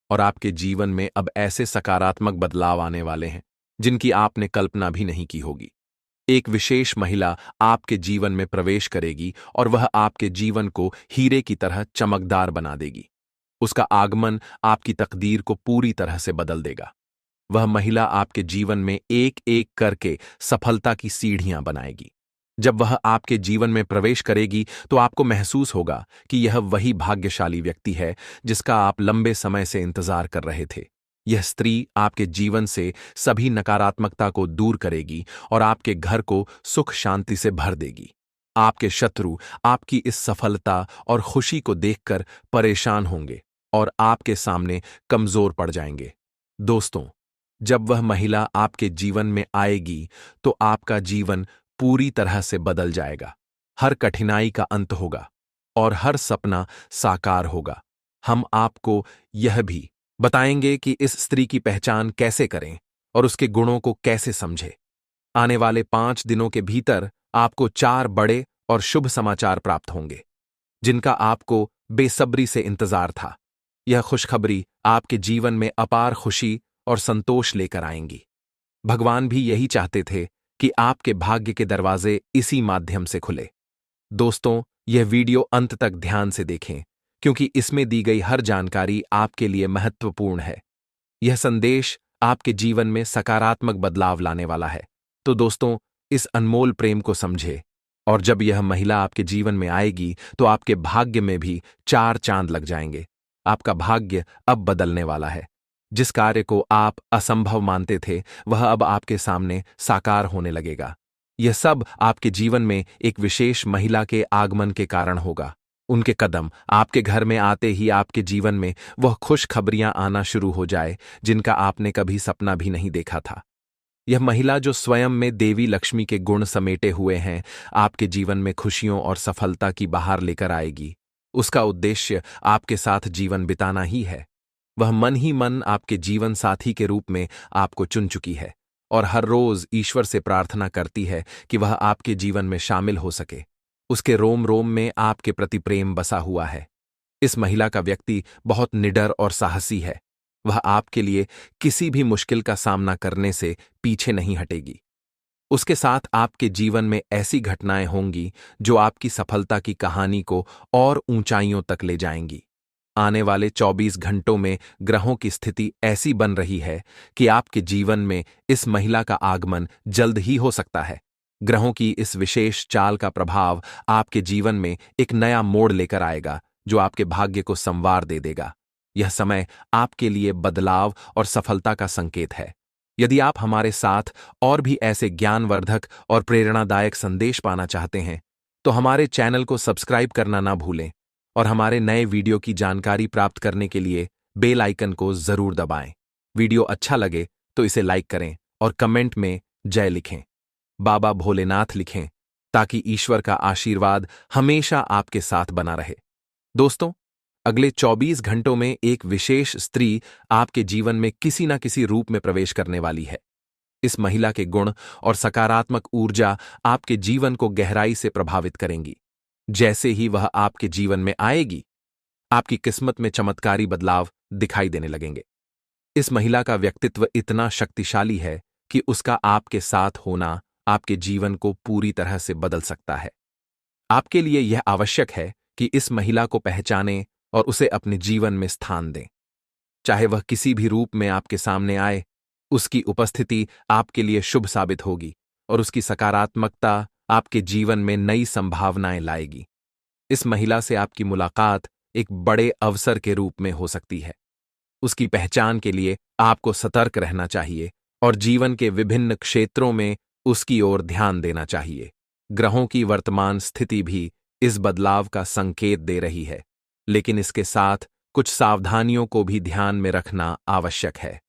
और आपके जीवन में अब ऐसे सकारात्मक बदलाव आने वाले हैं जिनकी आपने कल्पना भी नहीं की होगी। एक विशेष महिला आपके जीवन में प्रवेश करेगी और वह आपके जीवन को हीरे की तरह चमकदार बना देगी। उसका आगमन आपकी तकदीर को पूरी तरह से बदल देगा। वह महिला आपके जीवन में एक एक करके सफलता की सीढ़ियां बनाएगी। जब वह आपके जीवन में प्रवेश करेगी तो आपको महसूस होगा कि यह वही भाग्यशाली व्यक्ति है जिसका आप लंबे समय से इंतजार कर रहे थे। यह स्त्री आपके जीवन से सभी नकारात्मकता को दूर करेगी और आपके घर को सुख शांति से भर देगी। आपके शत्रु आपकी इस सफलता और खुशी को देखकर परेशान होंगे और आपके सामने कमजोर पड़ जाएंगे। दोस्तों, जब वह महिला आपके जीवन में आएगी तो आपका जीवन पूरी तरह से बदल जाएगा। हर कठिनाई का अंत होगा और हर सपना साकार होगा। हम आपको यह भी बताएंगे कि इस स्त्री की पहचान कैसे करें और उसके गुणों को कैसे समझें। आने वाले 5 दिनों के भीतर आपको 4 बड़े और शुभ समाचार प्राप्त होंगे जिनका आपको बेसब्री से इंतजार था। यह खुशखबरी आपके जीवन में अपार खुशी और संतोष लेकर आएंगी। भगवान भी यही चाहते थे कि आपके भाग्य के दरवाजे इसी माध्यम से खुले। दोस्तों, यह वीडियो अंत तक ध्यान से देखें क्योंकि इसमें दी गई हर जानकारी आपके लिए महत्वपूर्ण है। यह संदेश आपके जीवन में सकारात्मक बदलाव लाने वाला है। तो दोस्तों, इस अनमोल प्रेम को समझे और जब यह महिला आपके जीवन में आएगी तो आपके भाग्य में भी 4 चांद लग जाएंगे। आपका भाग्य अब बदलने वाला है। जिस कार्य को आप असंभव मानते थे वह अब आपके सामने साकार होने लगेगा। यह सब आपके जीवन में एक विशेष महिला के आगमन के कारण होगा। उनके कदम आपके घर में आते ही आपके जीवन में वह खुशखबरियां आना शुरू हो जाए जिनका आपने कभी सपना भी नहीं देखा था। यह महिला जो स्वयं में देवी लक्ष्मी के गुण समेटे हुए हैं, आपके जीवन में खुशियों और सफलता की बहार लेकर आएगी। उसका उद्देश्य आपके साथ जीवन बिताना ही है। वह मन ही मन आपके जीवन साथी के रूप में आपको चुन चुकी है और हर रोज ईश्वर से प्रार्थना करती है कि वह आपके जीवन में शामिल हो सके। उसके रोम रोम में आपके प्रति प्रेम बसा हुआ है। इस महिला का व्यक्ति बहुत निडर और साहसी है। वह आपके लिए किसी भी मुश्किल का सामना करने से पीछे नहीं हटेगी। उसके साथ आपके जीवन में ऐसी घटनाएं होंगी जो आपकी सफलता की कहानी को और ऊंचाइयों तक ले जाएंगी। आने वाले 24 घंटों में ग्रहों की स्थिति ऐसी बन रही है कि आपके जीवन में इस महिला का आगमन जल्द ही हो सकता है। ग्रहों की इस विशेष चाल का प्रभाव आपके जीवन में एक नया मोड़ लेकर आएगा जो आपके भाग्य को संवार दे देगा। यह समय आपके लिए बदलाव और सफलता का संकेत है। यदि आप हमारे साथ और भी ऐसे ज्ञानवर्धक और प्रेरणादायक संदेश पाना चाहते हैं तो हमारे चैनल को सब्सक्राइब करना ना भूलें और हमारे नए वीडियो की जानकारी प्राप्त करने के लिए बेल आइकन को जरूर दबाएं। वीडियो अच्छा लगे तो इसे लाइक करें और कमेंट में जय लिखें, बाबा भोलेनाथ लिखें ताकि ईश्वर का आशीर्वाद हमेशा आपके साथ बना रहे। दोस्तों, अगले 24 घंटों में एक विशेष स्त्री आपके जीवन में किसी न किसी रूप में प्रवेश करने वाली है। इस महिला के गुण और सकारात्मक ऊर्जा आपके जीवन को गहराई से प्रभावित करेंगी। जैसे ही वह आपके जीवन में आएगी, आपकी किस्मत में चमत्कारी बदलाव दिखाई देने लगेंगे। इस महिला का व्यक्तित्व इतना शक्तिशाली है कि उसका आपके साथ होना आपके जीवन को पूरी तरह से बदल सकता है। आपके लिए यह आवश्यक है कि इस महिला को पहचानें और उसे अपने जीवन में स्थान दें। चाहे वह किसी भी रूप में आपके सामने आए, उसकी उपस्थिति आपके लिए शुभ साबित होगी और उसकी सकारात्मकता आपके जीवन में नई संभावनाएं लाएगी। इस महिला से आपकी मुलाकात एक बड़े अवसर के रूप में हो सकती है। उसकी पहचान के लिए आपको सतर्क रहना चाहिए और जीवन के विभिन्न क्षेत्रों में उसकी ओर ध्यान देना चाहिए। ग्रहों की वर्तमान स्थिति भी इस बदलाव का संकेत दे रही है, लेकिन इसके साथ कुछ सावधानियों को भी ध्यान में रखना आवश्यक है।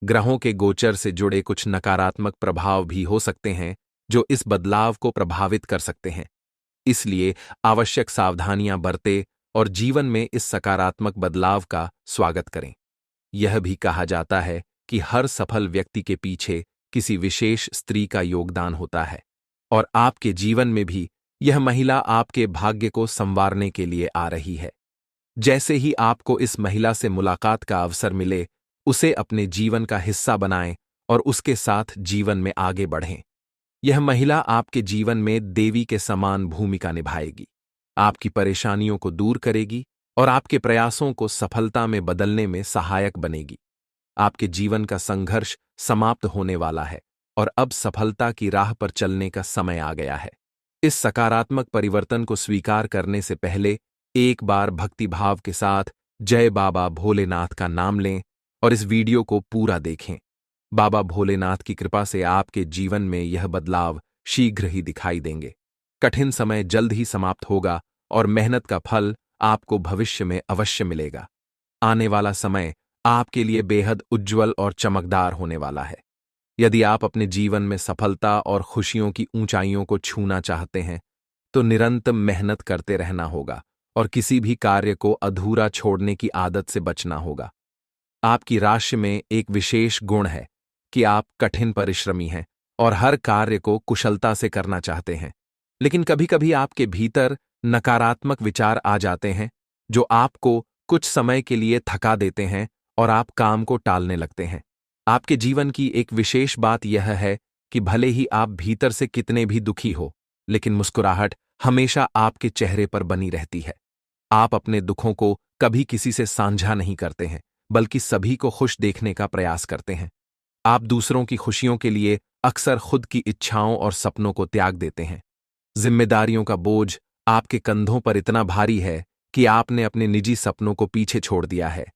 ग्रहों के गोचर से जुड़े कुछ नकारात्मक प्रभाव भी हो सकते हैं जो इस बदलाव को प्रभावित कर सकते हैं। इसलिए आवश्यक सावधानियां बरतें और जीवन में इस सकारात्मक बदलाव का स्वागत करें। यह भी कहा जाता है कि हर सफल व्यक्ति के पीछे किसी विशेष स्त्री का योगदान होता है और आपके जीवन में भी यह महिला आपके भाग्य को संवारने के लिए आ रही है। जैसे ही आपको इस महिला से मुलाकात का अवसर मिले, उसे अपने जीवन का हिस्सा बनाएं और उसके साथ जीवन में आगे बढ़ें। यह महिला आपके जीवन में देवी के समान भूमिका निभाएगी, आपकी परेशानियों को दूर करेगी और आपके प्रयासों को सफलता में बदलने में सहायक बनेगी। आपके जीवन का संघर्ष समाप्त होने वाला है और अब सफलता की राह पर चलने का समय आ गया है। इस सकारात्मक परिवर्तन को स्वीकार करने से पहले एक बार भक्तिभाव के साथ जय बाबा भोलेनाथ का नाम लें और इस वीडियो को पूरा देखें। बाबा भोलेनाथ की कृपा से आपके जीवन में यह बदलाव शीघ्र ही दिखाई देंगे। कठिन समय जल्द ही समाप्त होगा और मेहनत का फल आपको भविष्य में अवश्य मिलेगा। आने वाला समय आपके लिए बेहद उज्ज्वल और चमकदार होने वाला है। यदि आप अपने जीवन में सफलता और खुशियों की ऊंचाइयों को छूना चाहते हैं, तो निरंतर मेहनत करते रहना होगा और किसी भी कार्य को अधूरा छोड़ने की आदत से बचना होगा। आपकी राशि में एक विशेष गुण है कि आप कठिन परिश्रमी हैं और हर कार्य को कुशलता से करना चाहते हैं। लेकिन कभी-कभी आपके भीतर नकारात्मक विचार आ जाते हैं जो आपको कुछ समय के लिए थका देते हैं और आप काम को टालने लगते हैं। आपके जीवन की एक विशेष बात यह है कि भले ही आप भीतर से कितने भी दुखी हो, लेकिन मुस्कुराहट हमेशा आपके चेहरे पर बनी रहती है। आप अपने दुखों को कभी किसी से साझा नहीं करते हैं, बल्कि सभी को खुश देखने का प्रयास करते हैं। आप दूसरों की खुशियों के लिए अक्सर खुद की इच्छाओं और सपनों को त्याग देते हैं। जिम्मेदारियों का बोझ आपके कंधों पर इतना भारी है कि आपने अपने निजी सपनों को पीछे छोड़ दिया है।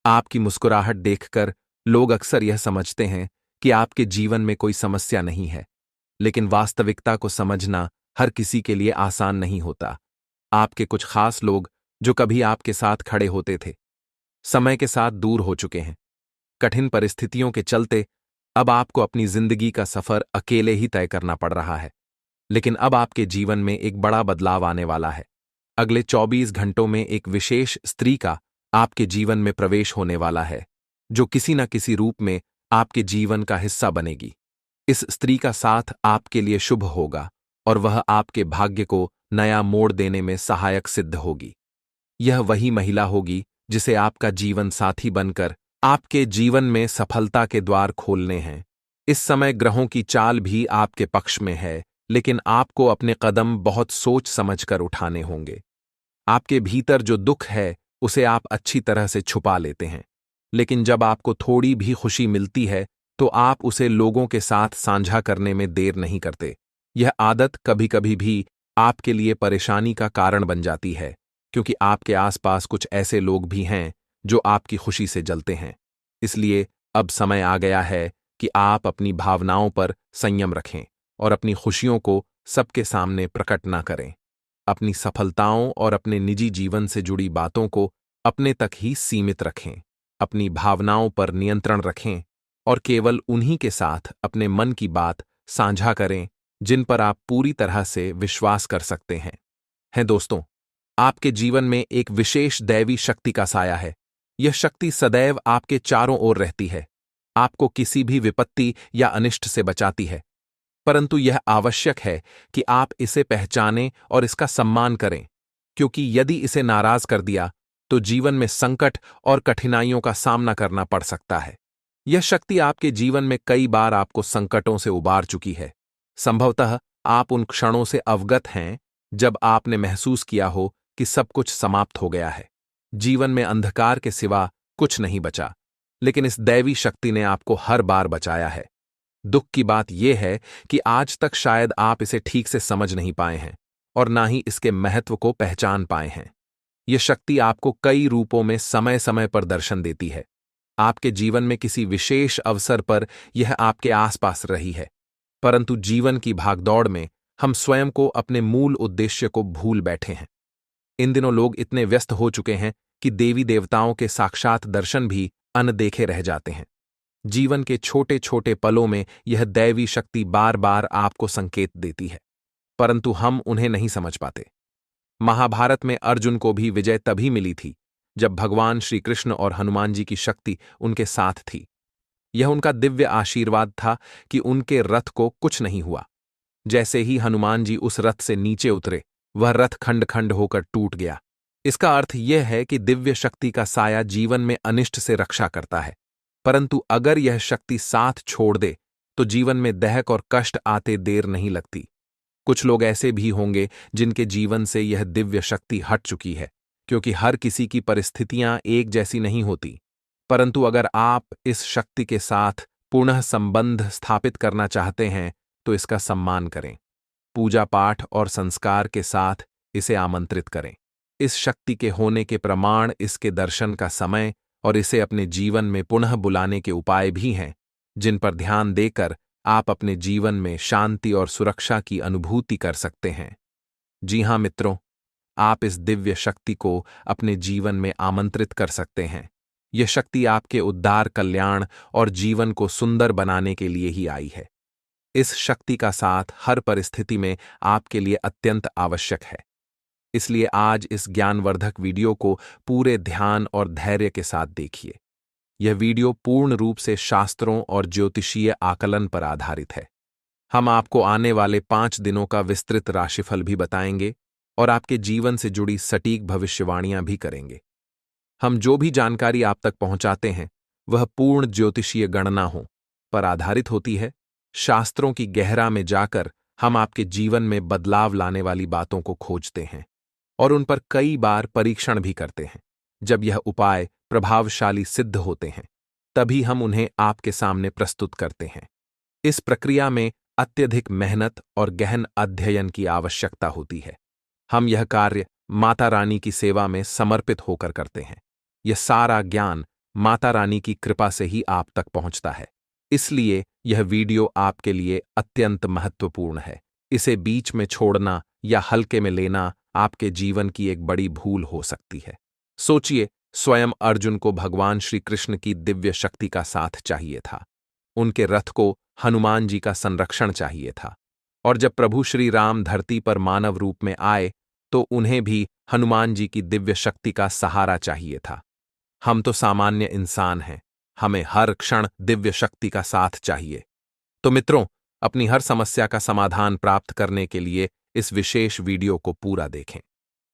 आपकी मुस्कुराहट देखकर लोग अक्सर यह समझते हैं कि आपके जीवन में कोई समस्या नहीं है, लेकिन वास्तविकता को समझना हर किसी के लिए आसान नहीं होता। आपके कुछ खास लोग जो कभी आपके साथ खड़े होते थे, समय के साथ दूर हो चुके हैं। कठिन परिस्थितियों के चलते अब आपको अपनी जिंदगी का सफर अकेले ही तय करना पड़ रहा है। लेकिन अब आपके जीवन में एक बड़ा बदलाव आने वाला है। अगले 24 घंटों में एक विशेष स्त्री का आपके जीवन में प्रवेश होने वाला है, जो किसी न किसी रूप में आपके जीवन का हिस्सा बनेगी। इस स्त्री का साथ आपके लिए शुभ होगा और वह आपके भाग्य को नया मोड़ देने में सहायक सिद्ध होगी। यह वही महिला होगी जिसे आपका जीवन साथी बनकर आपके जीवन में सफलता के द्वार खोलने हैं। इस समय ग्रहों की चाल भी आपके पक्ष में है, लेकिन आपको अपने कदम बहुत सोच समझकर उठाने होंगे। आपके भीतर जो दुख है उसे आप अच्छी तरह से छुपा लेते हैं, लेकिन जब आपको थोड़ी भी खुशी मिलती है तो आप उसे लोगों के साथ साझा करने में देर नहीं करते। यह आदत कभी-कभी भी आपके लिए परेशानी का कारण बन जाती है, क्योंकि आपके आसपास कुछ ऐसे लोग भी हैं जो आपकी खुशी से जलते हैं। इसलिए अब समय आ गया है कि आप अपनी भावनाओं पर संयम रखें और अपनी खुशियों को सबके सामने प्रकट ना करें। अपनी सफलताओं और अपने निजी जीवन से जुड़ी बातों को अपने तक ही सीमित रखें। अपनी भावनाओं पर नियंत्रण रखें और केवल उन्हीं के साथ अपने मन की बात साझा करें जिन पर आप पूरी तरह से विश्वास कर सकते हैं दोस्तों, आपके जीवन में एक विशेष दैवी शक्ति का साया है। यह शक्ति सदैव आपके चारों ओर रहती है, आपको किसी भी विपत्ति या अनिष्ट से बचाती है। परंतु यह आवश्यक है कि आप इसे पहचानें और इसका सम्मान करें, क्योंकि यदि इसे नाराज कर दिया तो जीवन में संकट और कठिनाइयों का सामना करना पड़ सकता है। यह शक्ति आपके जीवन में कई बार आपको संकटों से उबार चुकी है। संभवतः आप उन क्षणों से अवगत हैं जब आपने महसूस किया हो कि सब कुछ समाप्त हो गया है, जीवन में अंधकार के सिवा कुछ नहीं बचा। लेकिन इस दैवी शक्ति ने आपको हर बार बचाया है। दुख की बात यह है कि आज तक शायद आप इसे ठीक से समझ नहीं पाए हैं और ना ही इसके महत्व को पहचान पाए हैं। यह शक्ति आपको कई रूपों में समय समय पर दर्शन देती है। आपके जीवन में किसी विशेष अवसर पर यह आपके आसपास रही है, परंतु जीवन की भागदौड़ में हम स्वयं को अपने मूल उद्देश्य को भूल बैठे हैं। इन दिनों लोग इतने व्यस्त हो चुके हैं कि देवी देवताओं के साक्षात दर्शन भी अनदेखे रह जाते हैं। जीवन के छोटे छोटे पलों में यह दैवी शक्ति बार बार आपको संकेत देती है, परंतु हम उन्हें नहीं समझ पाते। महाभारत में अर्जुन को भी विजय तभी मिली थी जब भगवान श्री कृष्ण और हनुमान जी की शक्ति उनके साथ थी। यह उनका दिव्य आशीर्वाद था कि उनके रथ को कुछ नहीं हुआ। जैसे ही हनुमान जी उस रथ से नीचे उतरे, वह रथ खंड खंड होकर टूट गया। इसका अर्थ यह है कि दिव्य शक्ति का साया जीवन में अनिष्ट से रक्षा करता है, परंतु अगर यह शक्ति साथ छोड़ दे तो जीवन में दहक और कष्ट आते देर नहीं लगती। कुछ लोग ऐसे भी होंगे जिनके जीवन से यह दिव्य शक्ति हट चुकी है, क्योंकि हर किसी की परिस्थितियां एक जैसी नहीं होती। परंतु अगर आप इस शक्ति के साथ पुनः संबंध स्थापित करना चाहते हैं तो इसका सम्मान करें। पूजा पाठ और संस्कार के साथ इसे आमंत्रित करें। इस शक्ति के होने के प्रमाण इसके दर्शन का समय और इसे अपने जीवन में पुनः बुलाने के उपाय भी हैं, जिन पर ध्यान देकर आप अपने जीवन में शांति और सुरक्षा की अनुभूति कर सकते हैं। जी हां मित्रों, आप इस दिव्य शक्ति को अपने जीवन में आमंत्रित कर सकते हैं। यह शक्ति आपके उद्धार, कल्याण और जीवन को सुंदर बनाने के लिए ही आई है। इस शक्ति का साथ हर परिस्थिति में आपके लिए अत्यंत आवश्यक है। इसलिए आज इस ज्ञानवर्धक वीडियो को पूरे ध्यान और धैर्य के साथ देखिए। यह वीडियो पूर्ण रूप से शास्त्रों और ज्योतिषीय आकलन पर आधारित है। हम आपको आने वाले 5 दिनों का विस्तृत राशिफल भी बताएंगे और आपके जीवन से जुड़ी सटीक भविष्यवाणियां भी करेंगे। हम जो भी जानकारी आप तक पहुंचाते हैं वह पूर्ण ज्योतिषीय गणना पर आधारित होती है। शास्त्रों की गहरा में जाकर हम आपके जीवन में बदलाव लाने वाली बातों को खोजते हैं और उन पर कई बार परीक्षण भी करते हैं। जब यह उपाय प्रभावशाली सिद्ध होते हैं तभी हम उन्हें आपके सामने प्रस्तुत करते हैं। इस प्रक्रिया में अत्यधिक मेहनत और गहन अध्ययन की आवश्यकता होती है। हम यह कार्य माता रानी की सेवा में समर्पित होकर करते हैं। यह सारा ज्ञान माता रानी की कृपा से ही आप तक पहुंचता है। इसलिए यह वीडियो आपके लिए अत्यंत महत्वपूर्ण है। इसे बीच में छोड़ना या हल्के में लेना आपके जीवन की एक बड़ी भूल हो सकती है। सोचिए, स्वयं अर्जुन को भगवान श्री कृष्ण की दिव्य शक्ति का साथ चाहिए था। उनके रथ को हनुमान जी का संरक्षण चाहिए था। और जब प्रभु श्री राम धरती पर मानव रूप में आए तो उन्हें भी हनुमान जी की दिव्य शक्ति का सहारा चाहिए था। हम तो सामान्य इंसान हैं, हमें हर क्षण दिव्य शक्ति का साथ चाहिए। तो मित्रों, अपनी हर समस्या का समाधान प्राप्त करने के लिए इस विशेष वीडियो को पूरा देखें।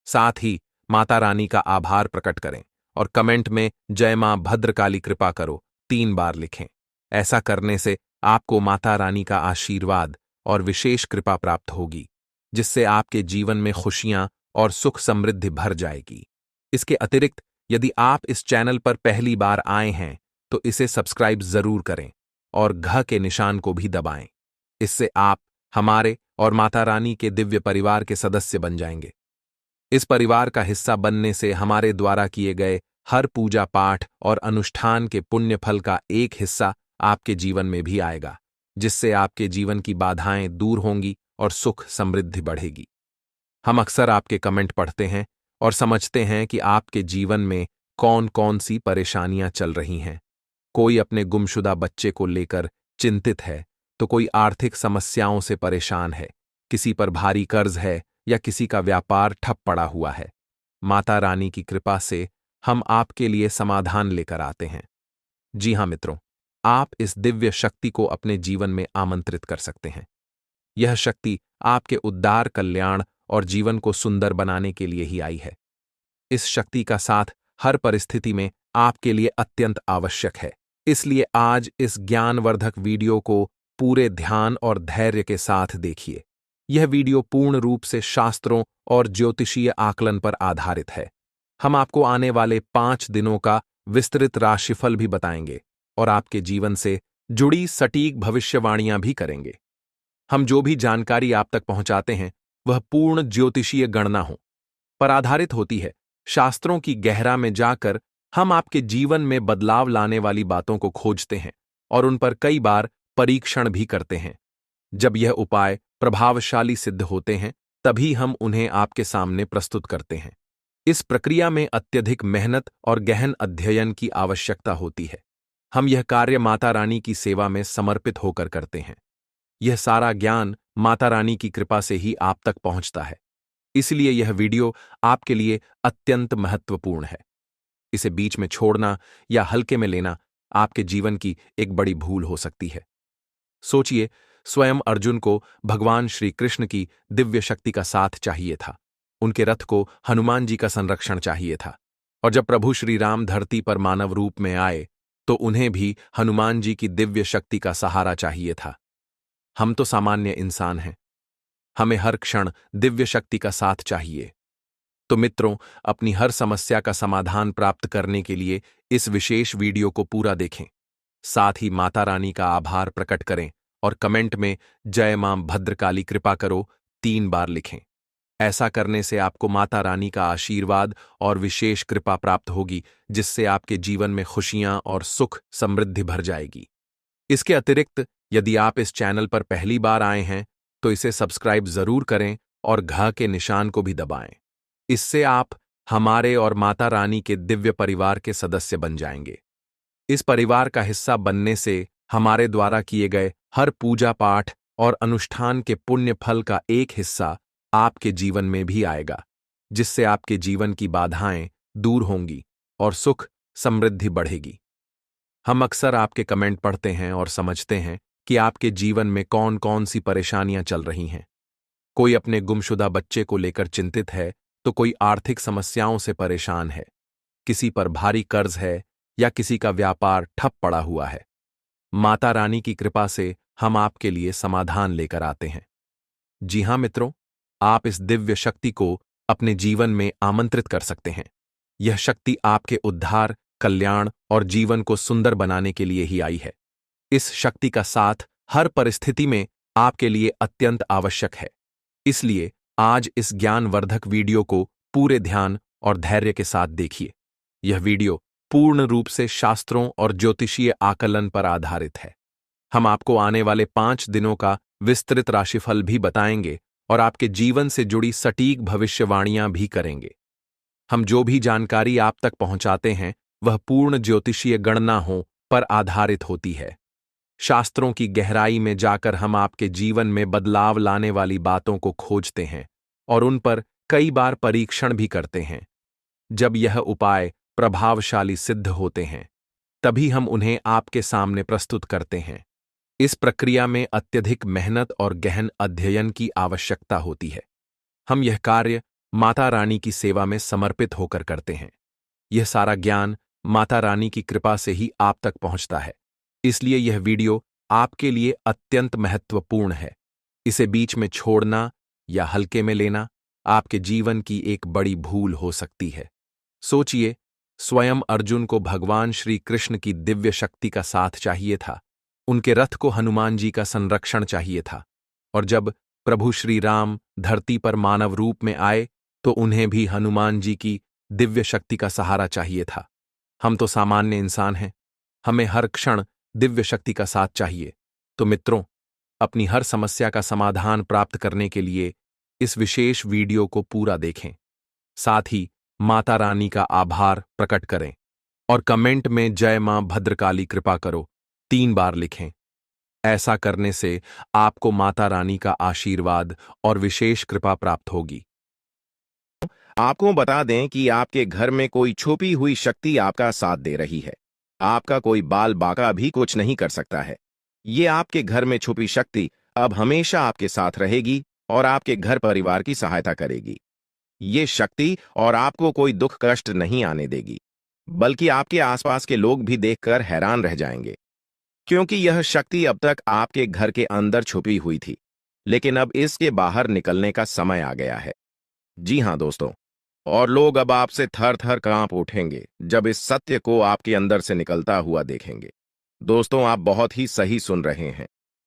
साथ ही माता रानी का आभार प्रकट करें और कमेंट में जय मां भद्रकाली कृपा करो 3 बार लिखें। ऐसा करने से आपको माता रानी का आशीर्वाद और विशेष कृपा प्राप्त होगी, जिससे आपके जीवन में खुशियां और सुख समृद्धि भर जाएगी। इसके अतिरिक्त यदि आप इस चैनल पर पहली बार आए हैं तो इसे सब्सक्राइब जरूर करें और घ के निशान को भी दबाएं। इससे आप हमारे और माता रानी के दिव्य परिवार के सदस्य बन जाएंगे। इस परिवार का हिस्सा बनने से हमारे द्वारा किए गए हर पूजा पाठ और अनुष्ठान के पुण्य फल का एक हिस्सा आपके जीवन में भी आएगा, जिससे आपके जीवन की बाधाएं दूर होंगी और सुख समृद्धि बढ़ेगी। हम अक्सर आपके कमेंट पढ़ते हैं और समझते हैं कि आपके जीवन में कौन कौन सी परेशानियां चल रही हैं। कोई अपने गुमशुदा बच्चे को लेकर चिंतित है, तो कोई आर्थिक समस्याओं से परेशान है, किसी पर भारी कर्ज है या किसी का व्यापार ठप पड़ा हुआ है। माता रानी की कृपा से हम आपके लिए समाधान लेकर आते हैं। जी हां मित्रों, आप इस दिव्य शक्ति को अपने जीवन में आमंत्रित कर सकते हैं। यह शक्ति आपके उद्धार, कल्याण और जीवन को सुंदर बनाने के लिए ही आई है। इस शक्ति का साथ हर परिस्थिति में आपके लिए अत्यंत आवश्यक है। इसलिए आज इस ज्ञानवर्धक वीडियो को पूरे ध्यान और धैर्य के साथ देखिए। यह वीडियो पूर्ण रूप से शास्त्रों और ज्योतिषीय आकलन पर आधारित है। हम आपको आने वाले 5 दिनों का विस्तृत राशिफल भी बताएंगे और आपके जीवन से जुड़ी सटीक भविष्यवाणियां भी करेंगे। हम जो भी जानकारी आप तक पहुंचाते हैं वह पूर्ण ज्योतिषीय गणना पर आधारित होती है। शास्त्रों की गहरा में जाकर हम आपके जीवन में बदलाव लाने वाली बातों को खोजते हैं और उन पर कई बार परीक्षण भी करते हैं। जब यह उपाय प्रभावशाली सिद्ध होते हैं तभी हम उन्हें आपके सामने प्रस्तुत करते हैं। इस प्रक्रिया में अत्यधिक मेहनत और गहन अध्ययन की आवश्यकता होती है। हम यह कार्य माता रानी की सेवा में समर्पित होकर करते हैं। यह सारा ज्ञान माता रानी की कृपा से ही आप तक पहुंचता है। इसलिए यह वीडियो आपके लिए अत्यंत महत्वपूर्ण है। इसे बीच में छोड़ना या हल्के में लेना आपके जीवन की एक बड़ी भूल हो सकती है। सोचिए, स्वयं अर्जुन को भगवान श्री कृष्ण की दिव्य शक्ति का साथ चाहिए था। उनके रथ को हनुमान जी का संरक्षण चाहिए था। और जब प्रभु श्री राम धरती पर मानव रूप में आए तो उन्हें भी हनुमान जी की दिव्य शक्ति का सहारा चाहिए था। हम तो सामान्य इंसान हैं, हमें हर क्षण दिव्य शक्ति का साथ चाहिए। तो मित्रों, अपनी हर समस्या का समाधान प्राप्त करने के लिए इस विशेष वीडियो को पूरा देखें। साथ ही माता रानी का आभार प्रकट करें और कमेंट में जय मां भद्रकाली कृपा करो 3 बार लिखें। ऐसा करने से आपको माता रानी का आशीर्वाद और विशेष कृपा प्राप्त होगी, जिससे आपके जीवन में खुशियां और सुख समृद्धि भर जाएगी। इसके अतिरिक्त यदि आप इस चैनल पर पहली बार आए हैं तो इसे सब्सक्राइब जरूर करें और घ के निशान को भी दबाएं। इससे आप हमारे और माता रानी के दिव्य परिवार के सदस्य बन जाएंगे। इस परिवार का हिस्सा बनने से हमारे द्वारा किए गए हर पूजा पाठ और अनुष्ठान के पुण्य फल का एक हिस्सा आपके जीवन में भी आएगा, जिससे आपके जीवन की बाधाएं दूर होंगी और सुख समृद्धि बढ़ेगी। हम अक्सर आपके कमेंट पढ़ते हैं और समझते हैं कि आपके जीवन में कौन कौन सी परेशानियां चल रही हैं। कोई अपने गुमशुदा बच्चे को लेकर चिंतित है, तो कोई आर्थिक समस्याओं से परेशान है, किसी पर भारी कर्ज है या किसी का व्यापार ठप पड़ा हुआ है। माता रानी की कृपा से हम आपके लिए समाधान लेकर आते हैं। जी हां मित्रों, आप इस दिव्य शक्ति को अपने जीवन में आमंत्रित कर सकते हैं। यह शक्ति आपके उद्धार, कल्याण और जीवन को सुंदर बनाने के लिए ही आई है। इस शक्ति का साथ हर परिस्थिति में आपके लिए अत्यंत आवश्यक है। इसलिए आज इस ज्ञानवर्धक वीडियो को पूरे ध्यान और धैर्य के साथ देखिए। यह वीडियो पूर्ण रूप से शास्त्रों और ज्योतिषीय आकलन पर आधारित है। हम आपको आने वाले 5 दिनों का विस्तृत राशिफल भी बताएंगे और आपके जीवन से जुड़ी सटीक भविष्यवाणियां भी करेंगे। हम जो भी जानकारी आप तक पहुंचाते हैं वह पूर्ण ज्योतिषीय गणनाओं पर आधारित होती है। शास्त्रों की गहराई में जाकर हम आपके जीवन में बदलाव लाने वाली बातों को खोजते हैं और उन पर कई बार परीक्षण भी करते हैं। जब यह उपाय प्रभावशाली सिद्ध होते हैं, तभी हम उन्हें आपके सामने प्रस्तुत करते हैं। इस प्रक्रिया में अत्यधिक मेहनत और गहन अध्ययन की आवश्यकता होती है। हम यह कार्य माता रानी की सेवा में समर्पित होकर करते हैं। यह सारा ज्ञान माता रानी की कृपा से ही आप तक पहुंचता है। इसलिए यह वीडियो आपके लिए अत्यंत महत्वपूर्ण है। इसे बीच में छोड़ना या हल्के में लेना आपके जीवन की एक बड़ी भूल हो सकती है। सोचिए, स्वयं अर्जुन को भगवान श्री कृष्ण की दिव्य शक्ति का साथ चाहिए था, उनके रथ को हनुमान जी का संरक्षण चाहिए था, और जब प्रभु श्री राम धरती पर मानव रूप में आए तो उन्हें भी हनुमान जी की दिव्य शक्ति का सहारा चाहिए था। हम तो सामान्य इंसान हैं, हमें हर क्षण दिव्य शक्ति का साथ चाहिए। तो मित्रों, अपनी हर समस्या का समाधान प्राप्त करने के लिए इस विशेष वीडियो को पूरा देखें। साथ ही माता रानी का आभार प्रकट करें और कमेंट में जय मां भद्रकाली कृपा करो 3 बार लिखें। ऐसा करने से आपको माता रानी का आशीर्वाद और विशेष कृपा प्राप्त होगी। आपको बता दें कि आपके घर में कोई छुपी हुई शक्ति आपका साथ दे रही है। आपका कोई बाल बाका भी कुछ नहीं कर सकता है। ये आपके घर में छुपी शक्ति अब हमेशा आपके साथ रहेगी और आपके घर परिवार की सहायता करेगी। ये शक्ति और आपको कोई दुख कष्ट नहीं आने देगी, बल्कि आपके आसपास के लोग भी देखकर हैरान रह जाएंगे, क्योंकि यह शक्ति अब तक आपके घर के अंदर छुपी हुई थी, लेकिन अब इसके बाहर निकलने का समय आ गया है। जी हां दोस्तों, और लोग अब आपसे थर थर कांप उठेंगे जब इस सत्य को आपके अंदर से निकलता हुआ देखेंगे। दोस्तों, आप बहुत ही सही सुन रहे हैं।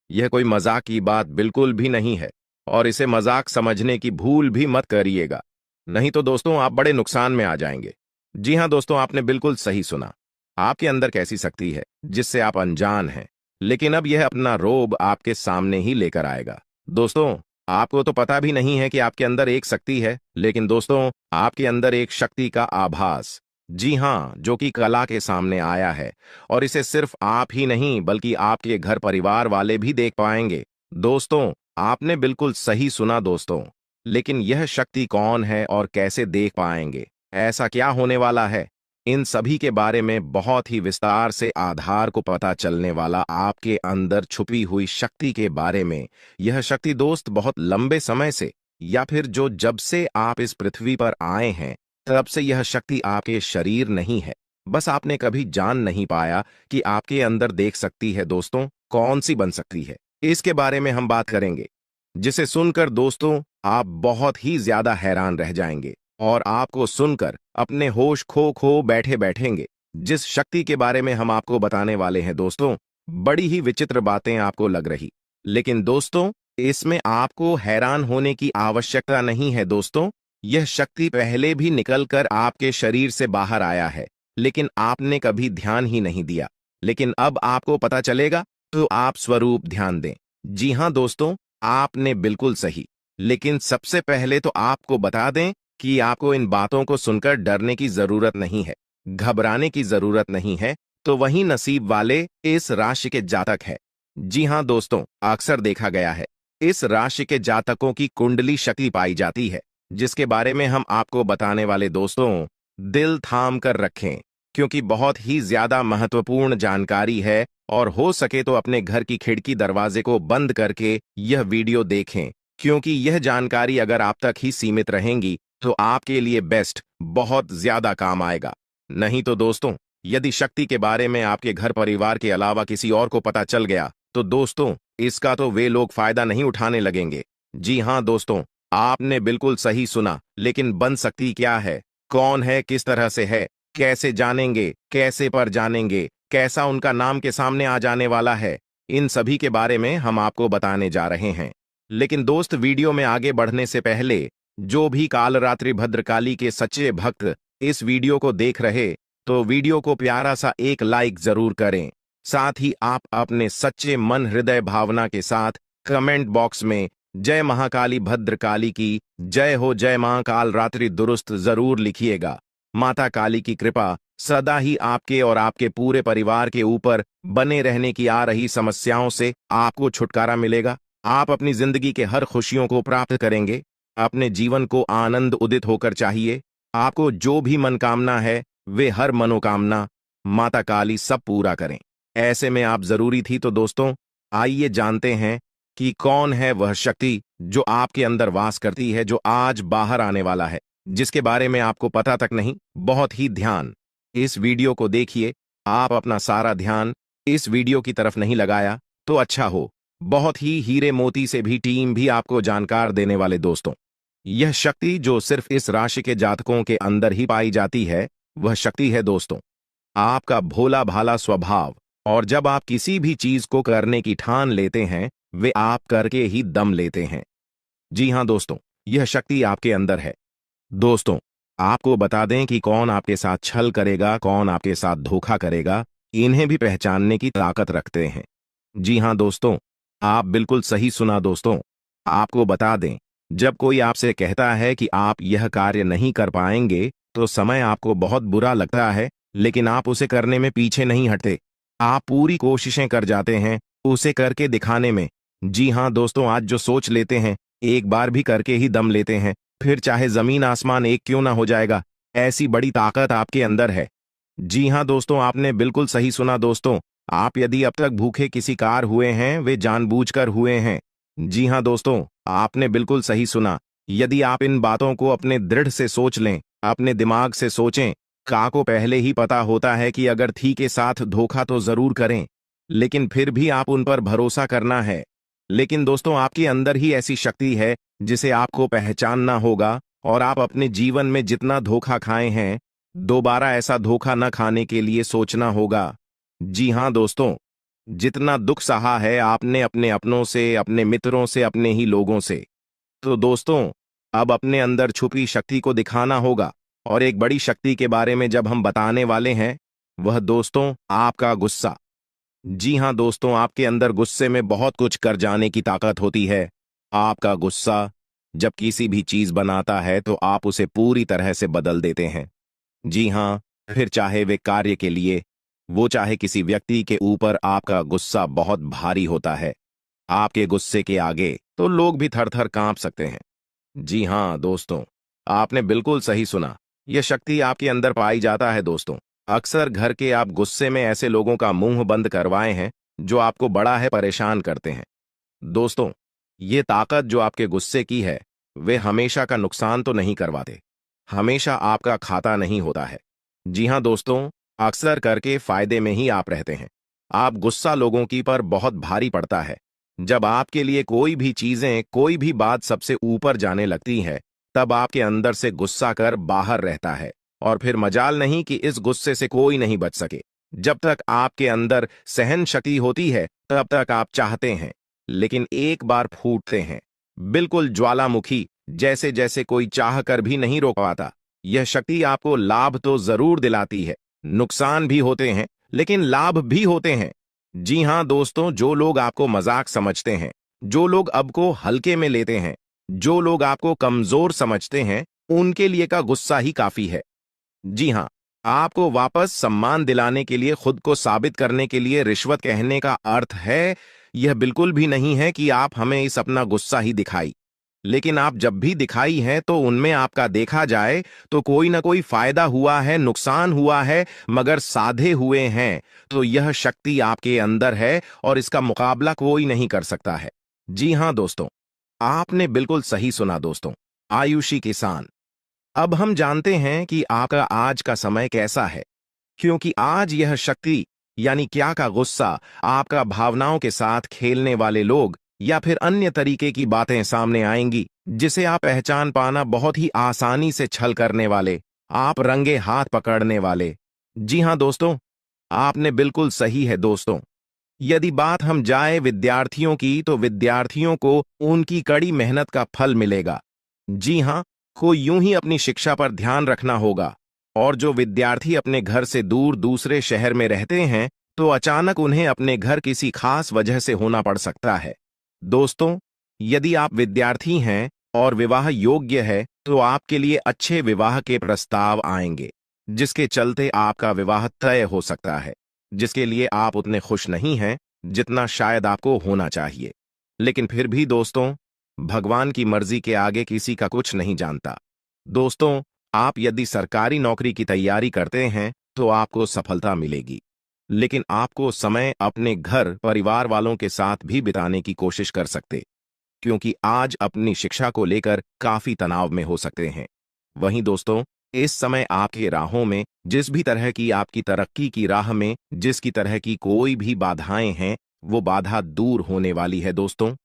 यह कोई मजाक की बात बिल्कुल भी नहीं है और इसे मजाक समझने की भूल भी मत करिएगा, नहीं तो दोस्तों आप बड़े नुकसान में आ जाएंगे। जी हां दोस्तों, आपने बिल्कुल सही सुना। आपके अंदर कैसी शक्ति है जिससे आप अनजान हैं, लेकिन अब यह अपना रोब आपके सामने ही लेकर आएगा। दोस्तों, आपको तो पता भी नहीं है कि आपके अंदर एक शक्ति है, लेकिन दोस्तों आपके अंदर एक शक्ति का आभास, जी हां, जो कि कला के सामने आया है, और इसे सिर्फ आप ही नहीं बल्कि आपके घर परिवार वाले भी देख पाएंगे। दोस्तों, आपने बिल्कुल सही सुना दोस्तों, लेकिन यह शक्ति कौन है और कैसे देख पाएंगे? ऐसा क्या होने वाला है? इन सभी के बारे में बहुत ही विस्तार से आधार को पता चलने वाला आपके अंदर छुपी हुई शक्ति के बारे में। यह शक्ति दोस्त बहुत लंबे समय से, या फिर जो जब से आप इस पृथ्वी पर आए हैं तब से यह शक्ति आपके शरीर नहीं है, बस आपने कभी जान नहीं पाया कि आपके अंदर देख सकती है। दोस्तों, कौन सी बन सकती है, इसके बारे में हम बात करेंगे, जिसे सुनकर दोस्तों आप बहुत ही ज्यादा हैरान रह जाएंगे और आपको सुनकर अपने होश खो खो बैठे बैठेंगे। जिस शक्ति के बारे में हम आपको बताने वाले हैं दोस्तों, बड़ी ही विचित्र बातें आपको लग रही, लेकिन दोस्तों इसमें आपको हैरान होने की आवश्यकता नहीं है दोस्तों। यह शक्ति पहले भी निकलकर आपके शरीर से बाहर आया है, लेकिन आपने कभी ध्यान ही नहीं दिया। लेकिन अब आपको पता चलेगा, तो आप स्वरूप ध्यान दें। जी हां दोस्तों, आपने बिल्कुल सही। लेकिन सबसे पहले तो आपको बता दें कि आपको इन बातों को सुनकर डरने की जरूरत नहीं है, घबराने की जरूरत नहीं है। तो वही नसीब वाले इस राशि के जातक है। जी हां दोस्तों, अक्सर देखा गया है इस राशि के जातकों की कुंडली शक्ति पाई जाती है, जिसके बारे में हम आपको बताने वाले दोस्तों, दिल थाम कर रखें, क्योंकि बहुत ही ज्यादा महत्वपूर्ण जानकारी है। और हो सके तो अपने घर की खिड़की दरवाजे को बंद करके यह वीडियो देखें, क्योंकि यह जानकारी अगर आप तक ही सीमित रहेंगी तो आपके लिए बेस्ट बहुत ज्यादा काम आएगा। नहीं तो दोस्तों, यदि शक्ति के बारे में आपके घर परिवार के अलावा किसी और को पता चल गया, तो दोस्तों इसका तो वे लोग फायदा नहीं उठाने लगेंगे। जी हां दोस्तों, आपने बिल्कुल सही सुना। लेकिन बन सकती क्या है, कौन है, किस तरह से है, कैसे जानेंगे, कैसे पर जानेंगे, कैसा उनका नाम के सामने आ जाने वाला है, इन सभी के बारे में हम आपको बताने जा रहे हैं। लेकिन दोस्त, वीडियो में आगे बढ़ने से पहले जो भी कालरात्रि भद्रकाली के सच्चे भक्त इस वीडियो को देख रहे, तो वीडियो को प्यारा सा एक लाइक जरूर करें। साथ ही आप अपने सच्चे मन हृदय भावना के साथ कमेंट बॉक्स में जय महाकाली भद्रकाली की जय हो, जय मां कालरात्रि दुरुस्त जरूर लिखिएगा। माता काली की कृपा सदा ही आपके और आपके पूरे परिवार के ऊपर बने रहने की आ रही समस्याओं से आपको छुटकारा मिलेगा। आप अपनी जिंदगी के हर खुशियों को प्राप्त करेंगे। अपने जीवन को आनंद उदित होकर चाहिए। आपको जो भी मनोकामना है, वे हर मनोकामना माता काली सब पूरा करें। ऐसे में आप जरूरी थी। तो दोस्तों आइए जानते हैं कि कौन है वह शक्ति जो आपके अंदर वास करती है, जो आज बाहर आने वाला है, जिसके बारे में आपको पता तक नहीं। बहुत ही ध्यान इस वीडियो को देखिए। आप अपना सारा ध्यान इस वीडियो की तरफ नहीं लगाया तो अच्छा हो। बहुत ही हीरे मोती से भी टीम भी आपको जानकार देने वाले दोस्तों, यह शक्ति जो सिर्फ इस राशि के जातकों के अंदर ही पाई जाती है, वह शक्ति है दोस्तों आपका भोला भाला स्वभाव। और जब आप किसी भी चीज को करने की ठान लेते हैं, वे आप करके ही दम लेते हैं। जी हां दोस्तों, यह शक्ति आपके अंदर है। दोस्तों आपको बता दें कि कौन आपके साथ छल करेगा, कौन आपके साथ धोखा करेगा, इन्हें भी पहचानने की ताकत रखते हैं। जी हां दोस्तों, आप बिल्कुल सही सुना दोस्तों। आपको बता दें, जब कोई आपसे कहता है कि आप यह कार्य नहीं कर पाएंगे, तो समय आपको बहुत बुरा लगता है, लेकिन आप उसे करने में पीछे नहीं हटते। आप पूरी कोशिशें कर जाते हैं उसे करके दिखाने में। जी हां दोस्तों, आज जो सोच लेते हैं, एक बार भी करके ही दम लेते हैं, फिर चाहे जमीन आसमान एक क्यों ना हो जाएगा। ऐसी बड़ी ताकत आपके अंदर है। जी हां दोस्तों, आपने बिल्कुल सही सुना दोस्तों। आप यदि अब तक भूखे किसी कार हुए हैं, वे जानबूझकर हुए हैं। जी हां दोस्तों, आपने बिल्कुल सही सुना। यदि आप इन बातों को अपने दृढ़ से सोच लें, अपने दिमाग से सोचें, का को पहले ही पता होता है कि अगर थी के साथ धोखा तो जरूर करें, लेकिन फिर भी आप उन पर भरोसा करना है। लेकिन दोस्तों आपके अंदर ही ऐसी शक्ति है जिसे आपको पहचानना होगा, और आप अपने जीवन में जितना धोखा खाए हैं, दोबारा ऐसा धोखा न खाने के लिए सोचना होगा। जी हां दोस्तों, जितना दुख सहा है आपने अपने अपनों से, अपने मित्रों से, अपने ही लोगों से, तो दोस्तों अब अपने अंदर छुपी शक्ति को दिखाना होगा। और एक बड़ी शक्ति के बारे में जब हम बताने वाले हैं, वह दोस्तों आपका गुस्सा। जी हां दोस्तों, आपके अंदर गुस्से में बहुत कुछ कर जाने की ताकत होती है। आपका गुस्सा जब किसी भी चीज बनाता है तो आप उसे पूरी तरह से बदल देते हैं। जी हां, फिर चाहे वे कार्य के लिए, वो चाहे किसी व्यक्ति के ऊपर, आपका गुस्सा बहुत भारी होता है। आपके गुस्से के आगे तो लोग भी थर थर कांप सकते हैं। जी हां दोस्तों, आपने बिल्कुल सही सुना। यह शक्ति आपके अंदर पाई जाता है दोस्तों। अक्सर घर के आप गुस्से में ऐसे लोगों का मुंह बंद करवाए हैं जो आपको बड़ा है परेशान करते हैं। दोस्तों ये ताकत जो आपके गुस्से की है, वे हमेशा का नुकसान तो नहीं करवाते, हमेशा आपका खाता नहीं होता है। जी हां दोस्तों, अक्सर करके फायदे में ही आप रहते हैं। आप गुस्सा लोगों की पर बहुत भारी पड़ता है। जब आपके लिए कोई भी चीजें, कोई भी बात सबसे ऊपर जाने लगती है, तब आपके अंदर से गुस्सा कर बाहर रहता है, और फिर मजाल नहीं कि इस गुस्से से कोई नहीं बच सके। जब तक आपके अंदर सहन शक्ति होती है तब तक आप चाहते हैं, लेकिन एक बार फूटते हैं, बिल्कुल ज्वालामुखी जैसे जैसे कोई चाह कर भी नहीं रोक पाता। यह शक्ति आपको लाभ तो जरूर दिलाती है, नुकसान भी होते हैं, लेकिन लाभ भी होते हैं। जी हां दोस्तों, जो लोग आपको मजाक समझते हैं, जो लोग अब को हल्के में लेते हैं, जो लोग आपको कमजोर समझते हैं, उनके लिए का गुस्सा ही काफी है। जी हां, आपको वापस सम्मान दिलाने के लिए, खुद को साबित करने के लिए रिश्वत कहने का अर्थ है, यह बिल्कुल भी नहीं है कि आप हमें इस अपना गुस्सा ही दिखाई। लेकिन आप जब भी दिखाई हैं तो उनमें आपका देखा जाए तो कोई ना कोई फायदा हुआ है, नुकसान हुआ है, मगर साधे हुए हैं तो यह शक्ति आपके अंदर है और इसका मुकाबला कोई नहीं कर सकता है। जी हां दोस्तों, आपने बिल्कुल सही सुना दोस्तों। आयुषी किसान, अब हम जानते हैं कि आपका आज का समय कैसा है, क्योंकि आज यह शक्ति यानी क्या का गुस्सा, आपका भावनाओं के साथ खेलने वाले लोग या फिर अन्य तरीके की बातें सामने आएंगी जिसे आप पहचान पाना बहुत ही आसानी से छल करने वाले, आप रंगे हाथ पकड़ने वाले। जी हां दोस्तों, आपने बिल्कुल सही है दोस्तों। यदि बात हम जाए विद्यार्थियों की, तो विद्यार्थियों को उनकी कड़ी मेहनत का फल मिलेगा। जी हां, को यूं ही अपनी शिक्षा पर ध्यान रखना होगा। और जो विद्यार्थी अपने घर से दूर दूसरे शहर में रहते हैं, तो अचानक उन्हें अपने घर किसी खास वजह से होना पड़ सकता है। दोस्तों, यदि आप विद्यार्थी हैं और विवाह योग्य है, तो आपके लिए अच्छे विवाह के प्रस्ताव आएंगे, जिसके चलते आपका विवाह तय हो सकता है, जिसके लिए आप उतने खुश नहीं हैं जितना शायद आपको होना चाहिए। लेकिन फिर भी दोस्तों, भगवान की मर्जी के आगे किसी का कुछ नहीं जानता। दोस्तों, आप यदि सरकारी नौकरी की तैयारी करते हैं तो आपको सफलता मिलेगी, लेकिन आपको समय अपने घर परिवार वालों के साथ भी बिताने की कोशिश कर सकते, क्योंकि आज अपनी शिक्षा को लेकर काफी तनाव में हो सकते हैं। वहीं दोस्तों, इस समय आपके राहों में जिस भी तरह की आपकी तरक्की की राह में जिसकी तरह की कोई भी बाधाएं हैं, वो बाधा दूर होने वाली है दोस्तों।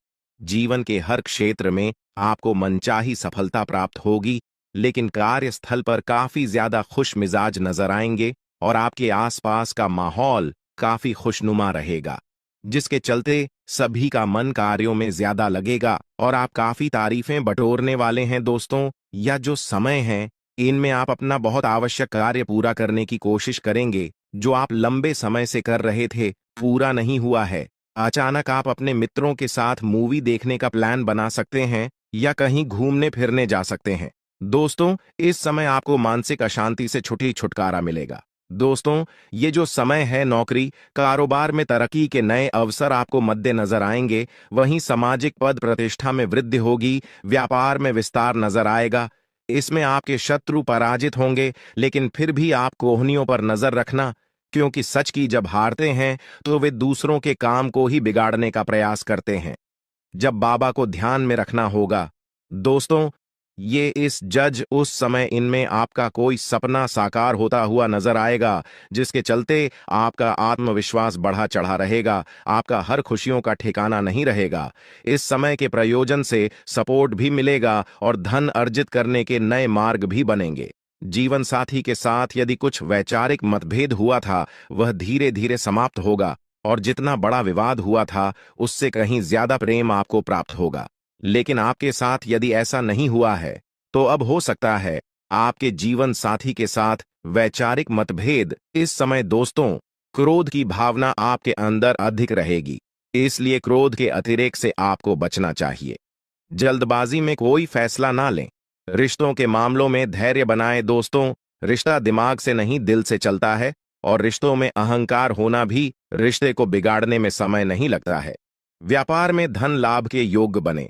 जीवन के हर क्षेत्र में आपको मनचाही सफलता प्राप्त होगी, लेकिन कार्यस्थल पर काफी ज्यादा खुश मिजाज नजर आएंगे और आपके आसपास का माहौल काफी खुशनुमा रहेगा, जिसके चलते सभी का मन कार्यों में ज्यादा लगेगा और आप काफी तारीफें बटोरने वाले हैं दोस्तों। या जो समय है, इनमें आप अपना बहुत आवश्यक कार्य पूरा करने की कोशिश करेंगे, जो आप लंबे समय से कर रहे थे, पूरा नहीं हुआ है। अचानक आप अपने मित्रों के साथ मूवी देखने का प्लान बना सकते हैं या कहीं घूमने फिरने जा सकते हैं। दोस्तों, इस समय आपको मानसिक अशांति से छुटकारा मिलेगा। दोस्तों, ये जो समय है, नौकरी कारोबार में तरक्की के नए अवसर आपको मद्देनजर आएंगे, वहीं सामाजिक पद प्रतिष्ठा में वृद्धि होगी, व्यापार में विस्तार नजर आएगा। इसमें आपके शत्रु पराजित होंगे, लेकिन फिर भी आप कोहनियों पर नजर रखना, क्योंकि सच की जब हारते हैं तो वे दूसरों के काम को ही बिगाड़ने का प्रयास करते हैं। जब बाबा को ध्यान में रखना होगा। दोस्तों, ये इस जज उस समय इनमें आपका कोई सपना साकार होता हुआ नजर आएगा, जिसके चलते आपका आत्मविश्वास बढ़ा चढ़ा रहेगा, आपका हर खुशियों का ठिकाना नहीं रहेगा। इस समय के प्रयोजन से सपोर्ट भी मिलेगा और धन अर्जित करने के नए मार्ग भी बनेंगे। जीवन साथी के साथ यदि कुछ वैचारिक मतभेद हुआ था, वह धीरे धीरे समाप्त होगा और जितना बड़ा विवाद हुआ था, उससे कहीं ज्यादा प्रेम आपको प्राप्त होगा। लेकिन आपके साथ यदि ऐसा नहीं हुआ है, तो अब हो सकता है आपके जीवन साथी के साथ वैचारिक मतभेद। इस समय दोस्तों, क्रोध की भावना आपके अंदर अधिक रहेगी, इसलिए क्रोध के अतिरेक से आपको बचना चाहिए। जल्दबाजी में कोई फैसला ना लें। रिश्तों के मामलों में धैर्य बनाएं दोस्तों। रिश्ता दिमाग से नहीं, दिल से चलता है, और रिश्तों में अहंकार होना भी रिश्ते को बिगाड़ने में समय नहीं लगता है। व्यापार में धन लाभ के योग्य बने।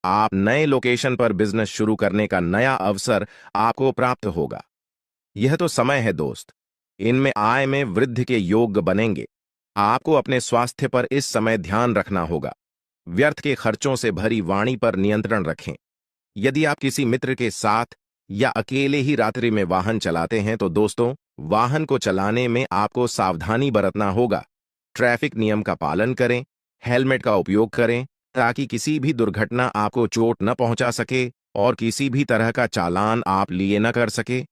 आप नए लोकेशन पर बिजनेस शुरू करने का नया अवसर आपको प्राप्त होगा। यह तो समय है दोस्त, इनमें आय में वृद्धि के योग्य बनेंगे। आपको अपने स्वास्थ्य पर इस समय ध्यान रखना होगा। व्यर्थ के खर्चों से भरी वाणी पर नियंत्रण रखें। यदि आप किसी मित्र के साथ या अकेले ही रात्रि में वाहन चलाते हैं, तो दोस्तों, वाहन को चलाने में आपको सावधानी बरतना होगा। ट्रैफिक नियम का पालन करें, हेलमेट का उपयोग करें ताकि किसी भी दुर्घटना आपको चोट न पहुंचा सके। और किसी भी तरह का चालान आप लिए न कर सके।